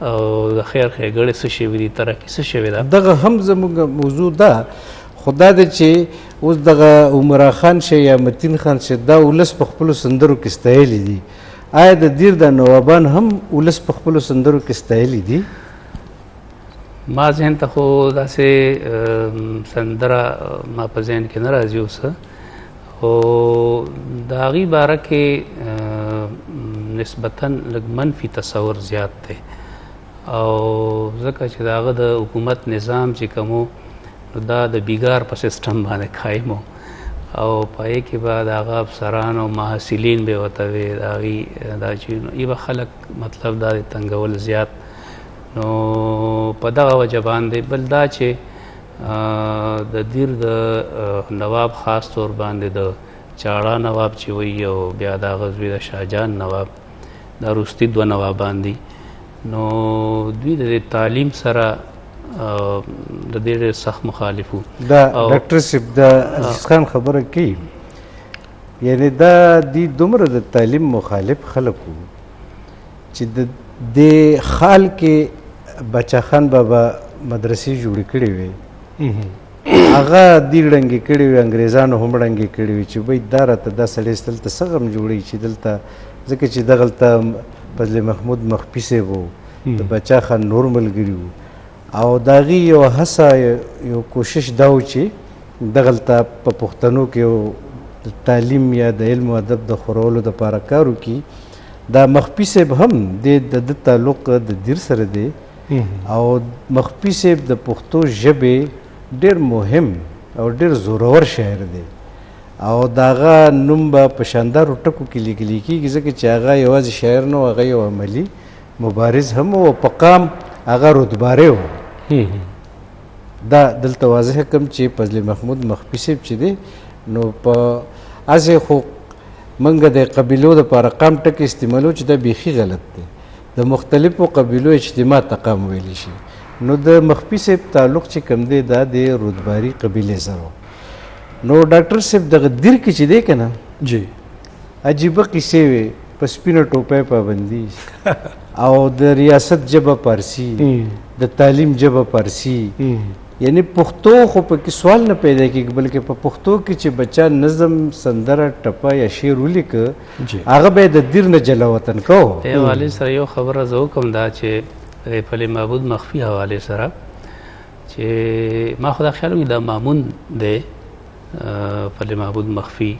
او د خیر ښېګړې څه شوي دي، ترقي څه شوې ده. دغه هم زموږ موضوع ده، خو دا ده چې اوس دغه عمرا خان شه یا متین خان شه دا ولس په خپلو سندرو کې ستایلي دي. آیا د دیر د نوابان هم ولس په خپلو سندرو کې ستایلي دي؟ ما ذهن ته خو داسې سندره ما په ذهن کې نه راځي اوس، خو د هغې باره کې نسبتاً لږ منفي تصور زیات دی او ځکه چې د هغه د حکومت نظام چې کوم نو دا د بیګار په سیسټم باندې قایم و او په هغې کې به د هغه افسران او محصلین به ورته وي د هغې دا چې ای به خلک مطلب دا د تنګول زیات. نو په دغه وجه باندې بل دا چې د دیر د نواب خاص طور باندې د چاړه نواب چې وایي او بیا د هغه زوی د شاهجان نواب دا وروستي دوه نوابان دي. نو دوی د تعلیم سره د دې ډېر سخت مخالف وو. دا ډاکټر صاحب د عزیز خان خبره کوي، یعنی دا دی دومره د تعلیم مخالف خلک وو چې د دې خال کې بچا خان بابا مدرسې جوړې کړې وې، هغه دی ړنګې کړې وې، انګریزانو هم ړنګې کړې وې چې وایي دا راته دا سړی دلته څه غم جوړوي چې دلته ځکه چې دغلته فضل محمود مخفي صاحب و، د بچا خان نور ملګري وو او د هغې یو هڅه یو کوشش دا و چې دغلته په پښتنو کې یو تعلیم یا د علم و ادب د خورولو دپاره کار وکړي. دا مخفي صاحب هم د تعلق د دیر سره دی او مخفي صاحب د پښتو ژبې ډېر مهم او ډېر زورور شاعر دی او د هغه نوم به په شاندارو ټکو کې لیکلی کېږي ځکه چې هغه یوازې شاعر نه و، هغه یو عملي مبارز هم و، په قام هغه رتباره و. دا دلته واضح کم چې فضل محمود مخفي صاحب چې دی نو په هسې خو منګه د قبیلو دپاره قام ټکي استعمالو چې دا بیخي غلط دی. د مختلفو قبیلو اجتماع ته قام ویلی شي. نو د مخفي صاحب تعلق چې کوم دی دا د رودباري قبیلې سره. نو ډاکټر صاحب دغه دیر کې چې دی که نه جی عجیبه قصې وې، په سپینه ټوپۍ پابندي او د ریاست ژبه پارسي، د تعلیم ژبه پارسي، یعنی پښتو خو پکې سوال نه پیدا کېږي بلکې په پښتو کې چې بچا نظم سندره ټپه یا شعر ولیکه هغه به یې د دیر نه جلا وطن کو. دې حوالې سره یو خبره زه وکړم دا چې د فضل محمود مخفي حوالې سره چې ما خو دا خیال دا مامون دی فضل محمود مخفي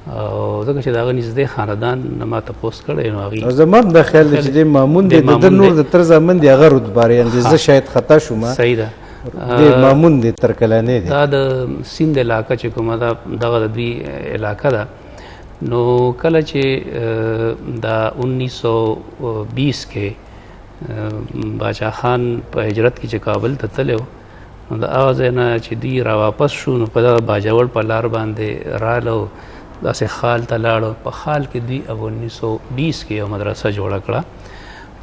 او ځکه چې د هغه نږدې خاندان نه ما تپوس کړی نو هغې زما هم دا خیال دی چې دی مامون دی، د ده نور د تر زامن دی هغه رتباري دی. زه شاید خطا شوم، صحیح ده، د مامون دی تر کلانې دی. دا د سیند علاقه چې کومه ده دغه د دوی علاقه ده. نو کله چې د 1920 کې باچا خان په هجرت کې چې کابل ته تللی و نو د هغه ځای نه چې دوی را واپس شو نو په دغه باجوړ په لار باندې راغلو، داسې خال ته لاړو. په خال کې دوی اب 1920 کې یو مدرسه جوړه کړه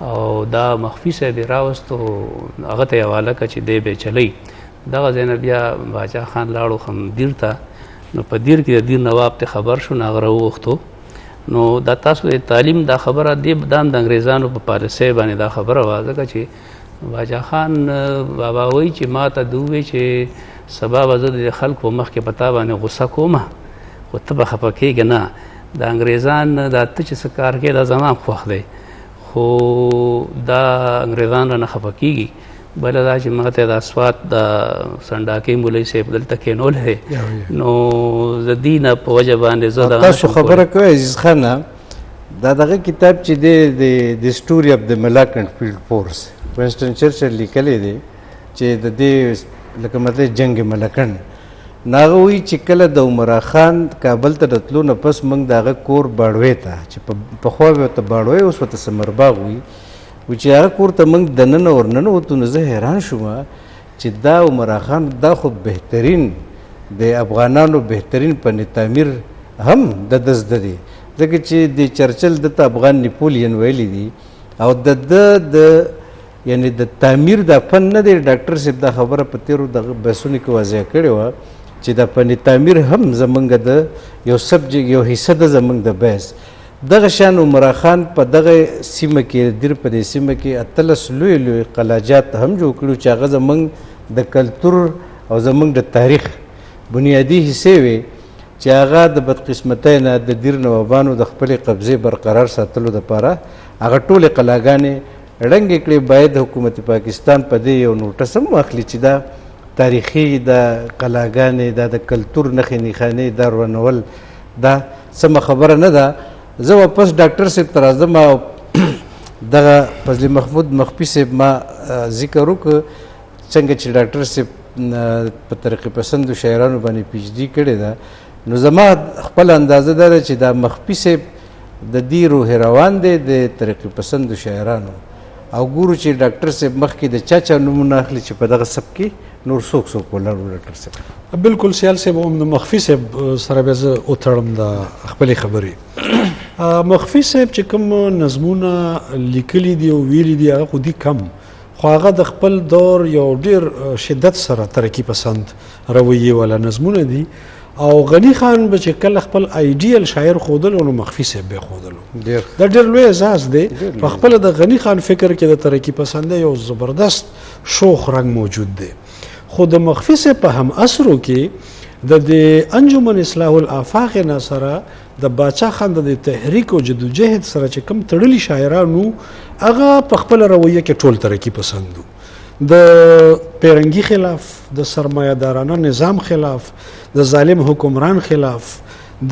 او دا مخفي صاحب یې راوستو هغه ته یې حواله کړه چې دی به چلی. دغه ځای نه بیا باچا خان لاړو خم دیر ته. نو په دیر کې د دیر نواب ته خبر شو نو هغه راوغوښتو. نو دا تاسو د تعلیم دا خبره دی دا د انګریزانو په پالیسۍ باندې دا خبره وه ځکه چې باچا خان بابا وایي چې ما ته ده ووایي چې سبا به زه د خلکو په مخ کې په تا باندې غصه کومه خو ته به خفه کېږې نه د انګریزان دا ته چې څه کار کوې دا زما خوښ دی خو دا انګریزان رانه خفه کېږي بله دا چې ما ته د اسوات د سنډاکۍ مولوي صاحب دلته کېنول دی نو د دې نه په وجه باندې زه دغه تاسو خبره کوئ عزیز خانه دا دغه کتاب چې دی د سټوري اف د ملاکنډ فیلډ فورس وینسټن چرچل لیکلی دی چې د دې لکه مطلب جنګ ملاکنډ ناغه وی چې کله د عمرا خان کابل ته راتلو نه پس موږ دغه کور باړوي ته چې پخوا به ورته باړوي اوس ورته سمرباغ وي چې هغه کور ته موږ دننه ورننه وتو نو زه حیران شوم چې دا عمرا خان دا خو بهترین د افغانانو بهترین پنې تعمیر هم د دزده دی ځکه چې د چرچل دته افغان نیپولین ویلی دی او د یعنی د تعمیر د فن نه دی ډاکټر صاحب دا خبره په تیرو دغه بحثونو کې واضح کړې وه چې د فن تعمیر هم زمونږ د یو سبجیکټ یو حصه ده زمونږ د بحث دغه شان عمرا خان په دغه سیمه کې دیر په دې سیمه کې 18 لوی لوی قلاجات هم جوړ کړو چې هغه زمونږ د کلتور او زمونږ د تاریخ بنیادی حصې وي چې هغه د بدقسمتۍ نه د دیر نوابانو د خپلې قبضې برقرار ساتلو دپاره هغه ټولې قلاګانې ړنګې کړې باید حکومت پاکستان په دې یو نوټس هم واخلي چې دا تاریخي د قلاګانې دا د کلتور نښې نښانې دا ورنول دا سمه خبره نه ده زه واپس ډاکټر صاحب ته راځم او دغه فضل محمود مخفي صاحب ما ذکر وکړ څنګه چې ډاکټر صاحب په ترقي پسندو شاعرانو باندې پی ایچ ډي کړې ده نو زما خپل اندازه ده چې دا مخفي صاحب د دې روح روان دی د ترقي پسندو شاعرانو او ګورو چې ډاکټر صاحب مخکې د چا نومونه اخلي چې په دغه سب کې نور څوک ولاړ ډاکټر صاحب بالکل سیال صاحب هم د مخفي صاحب سره بیا زه وتړم د خپلې خبرې مخفي صاحب چې کوم نظمونه لیکلي دي او ویلي دي هغه خو دي کم خو هغه د خپل دور یو ډیر شدت سره ترقي پسند رویې والا نظمونه دي او غنی خان به چې کله خپل آیډیل شاعر ښودلو نو مخفي صاحب به ښودلو دا ډېر لوی اعزاز دی په خپله د غنی خان فکر کې د ترقي پسندۍ یو زبردست شوخ رنګ موجود دی خو د مخفي صاحب په هم اثرو کې د انجمن اصلاح الافاق نه سره د باچا خان د تحریک او جدوجهد سره چې کم تړلي شاعرانو هغه په خپل رویه کې ټول ترقي پسندو د پیرنګي خلاف د سرمایه‌دارانه نظام خلاف د ظالم حکمران خلاف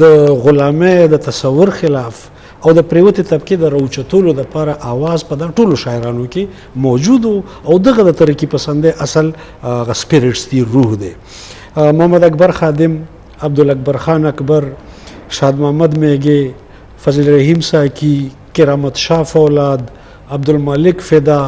د غلامۍ د تصور خلاف او د پریوتې طبقې د راوچتولو دپاره آواز په دا ټولو شاعرانو کې موجود او دغه د ترقي پسندۍ اصل هغه سپیرټس دی روح دی محمد اکبر خادم عبدالاکبر خان اکبر شاد محمد میږي فضل رحیم ساکی کرامت شاه فولاد عبدالمالک فدا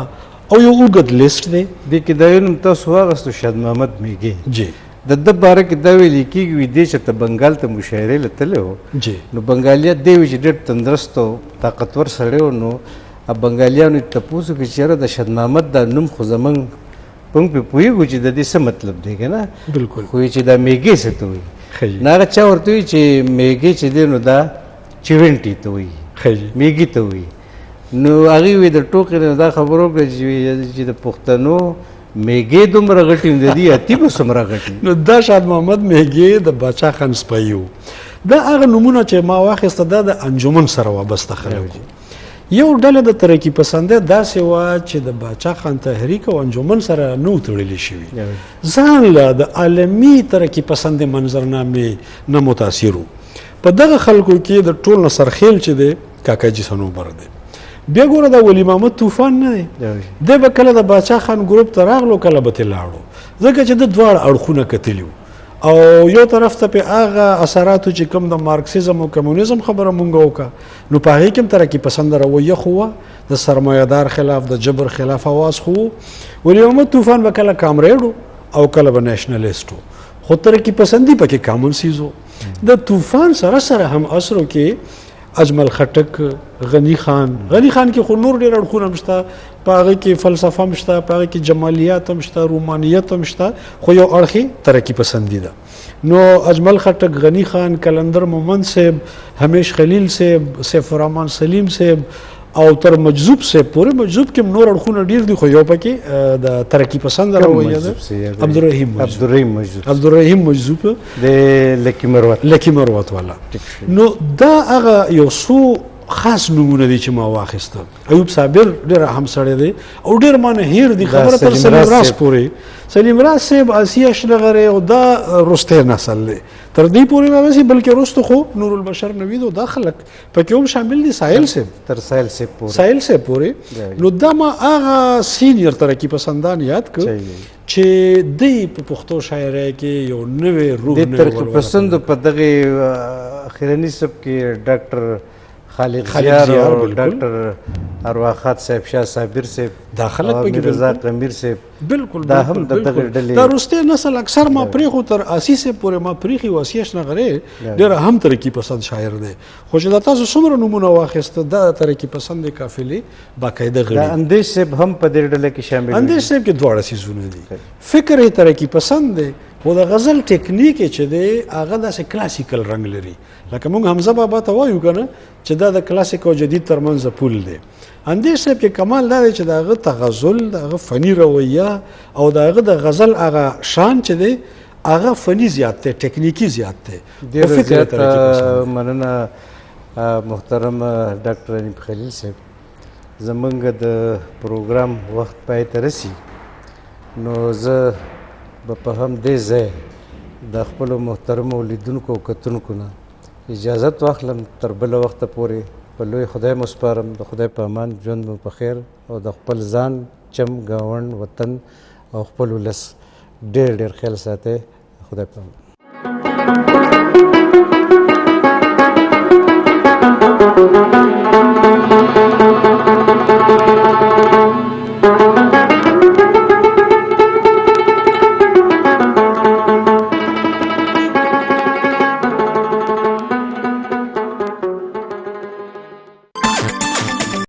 او یو اوږد لیسټ دی دې کې دا یو نوم تاسو واغستو شاد محمد میږي جی د ده باره کې دا ویل کېږي وي دی چې ته بنګال ته مشاعرې له تللی و جی نو بنګالیان دی وي چې ډېر تندرست او طاقتور سړی و نو بنګالیانو یې تپوس وکړي چې یاره د شاد محمد دا نوم خو زموږ موږ پرې پوهېږو چې د دې څه مطلب دی که نه بالکل خو چې دا میږی څه ته وایي ښه نو هغه چا ورته وایي چې میږی چې دی نو دا چونټي ته وایي ښه میږي ته وایي نو هغې وایي د ټوکې نه دا خبره وکړه چې د پښتنو میږي دومره غټي د دې اتي به څومره غټي نو دا شاد محمد میږي د باچا خان سپایو دا هغه نمونه چې ما واخیسته دا د انجمن سره وابسته خلک یو ډله د ترقي پسندۍ داسې وه چې د باچا خان تحریک او انجمن سره نه تړلې شوي ځان له د عالمي ترقي پسندۍ منظرنامې نه متاثر وو په دغه خلکو کې د ټول نه سرخیل چې دی کاکاجي صنوبر دی بیا ګوره دا ولی محمد طوفان نه دی دی به کله د باچا خان ګروپ ته راغلو کله به ترې لاړو ځکه چې د دواړه اړخونه کتلي او یو طرف ته په هغه اثراتو چې کوم د مارکسیزم او کمونیزم خبره مونږ وکړه نو په هغې کې هم ترقي پسنده رویه خو وه د سرمایهدار خلاف د جبر خلاف اواز خو ولی محمد طوفان به کله کامریډ او کله به نیشنلیسټ خو ترقي پسندي پکې کامن سیز و د طوفان سره سره هم اثرو کې اجمل خټک غنی خان کې خو نور ډېر اړخونه هم شته په هغې کې فلسفه هم شته په هغې کې جمالیات هم شته رومانیت هم شته خو یو اړخ یې ترقي پسندي ده نو اجمل خټک غنی خان کلندر مومند صاحب همیش خلیل صاحب سیف الرحمن سلیم صاحب او تر مجذوب صاحب پورې. مجذوب کې نور اړخونه ډیر دي خو یو پکې د ترقی پسند رویه ده عبدالرحیم مجذوب د لکی مروت والا. نو دا هغه یو څو خاص نمونه دي چې ما واخیسته. ایوب صابر ډېر اهم سړی دی او ډېر مانه هیر دي خبره تر سلیم راز پورې. سلیم راز صاحب آسیه اشرغری او دا رسته نسل دی تر دې پورې نه وسی بلکې رستو خو نور البشر نوید او دا خلک پکې هم شامل دي ساحل صاحب تر ساحل صاحب پورې. نو دا ما هغه سینیر ترقی پسندان یاد کړ چې د پښتو شاعرۍ کې یو نوې روح د ترقی پسند په دغه اخرنی سب کې ډاکټر خالد زیار او ډاکټر ارواخات صاحب شاه صابر صاحب داخله پکې رضا قمیر صاحب بالکل دا هم د دغه ډلې دا رسته نسل اکثر ما پریخو تر اساسه پورې ما پریخي واسیش نه غره ډېر هم ترقی پسند شاعر دی. خو چې د تاسو څومره نمونه واخیسته دا ترقی پسند قافلې باقاعده غړي. دا اندیش صاحب هم په دې ډله کې شامل دي. اندیش صاحب کې دواړه سيزونه دي. فکر یې ترقی پسند دی خو د غزل ټیکنیک چې دی هغه داسې کلاسیکل رنګ لري. لکه موږ حمزه بابا ته وایو کنه چې دا د کلاسیک او جدید ترمنځ پول دی. اندیش صاحب کې کمال دا دی چې دغه تغزل دغه فنی رویه او دغه د غزل هغه شان چې دی هغه فنی زیات دی ټیکنیکی زیات دی. ډېر زیات مننه محترم ډاکټر انیب خلیل صاحب. زمونږ د پروګرام وخت پای ته رسي نو زه به په هم دې ځای د خپلو محترمو لیدونکو او کتونکو نه اجازت واخلم تر بله وخته پورې په لوی خدای مو سپارم. د خدای په امان ژوند مو په خیر او د خپل ځان چم ګاونډ وطن او خپل ولس ډېر ډېر خیال ساتئ. خدای په امان.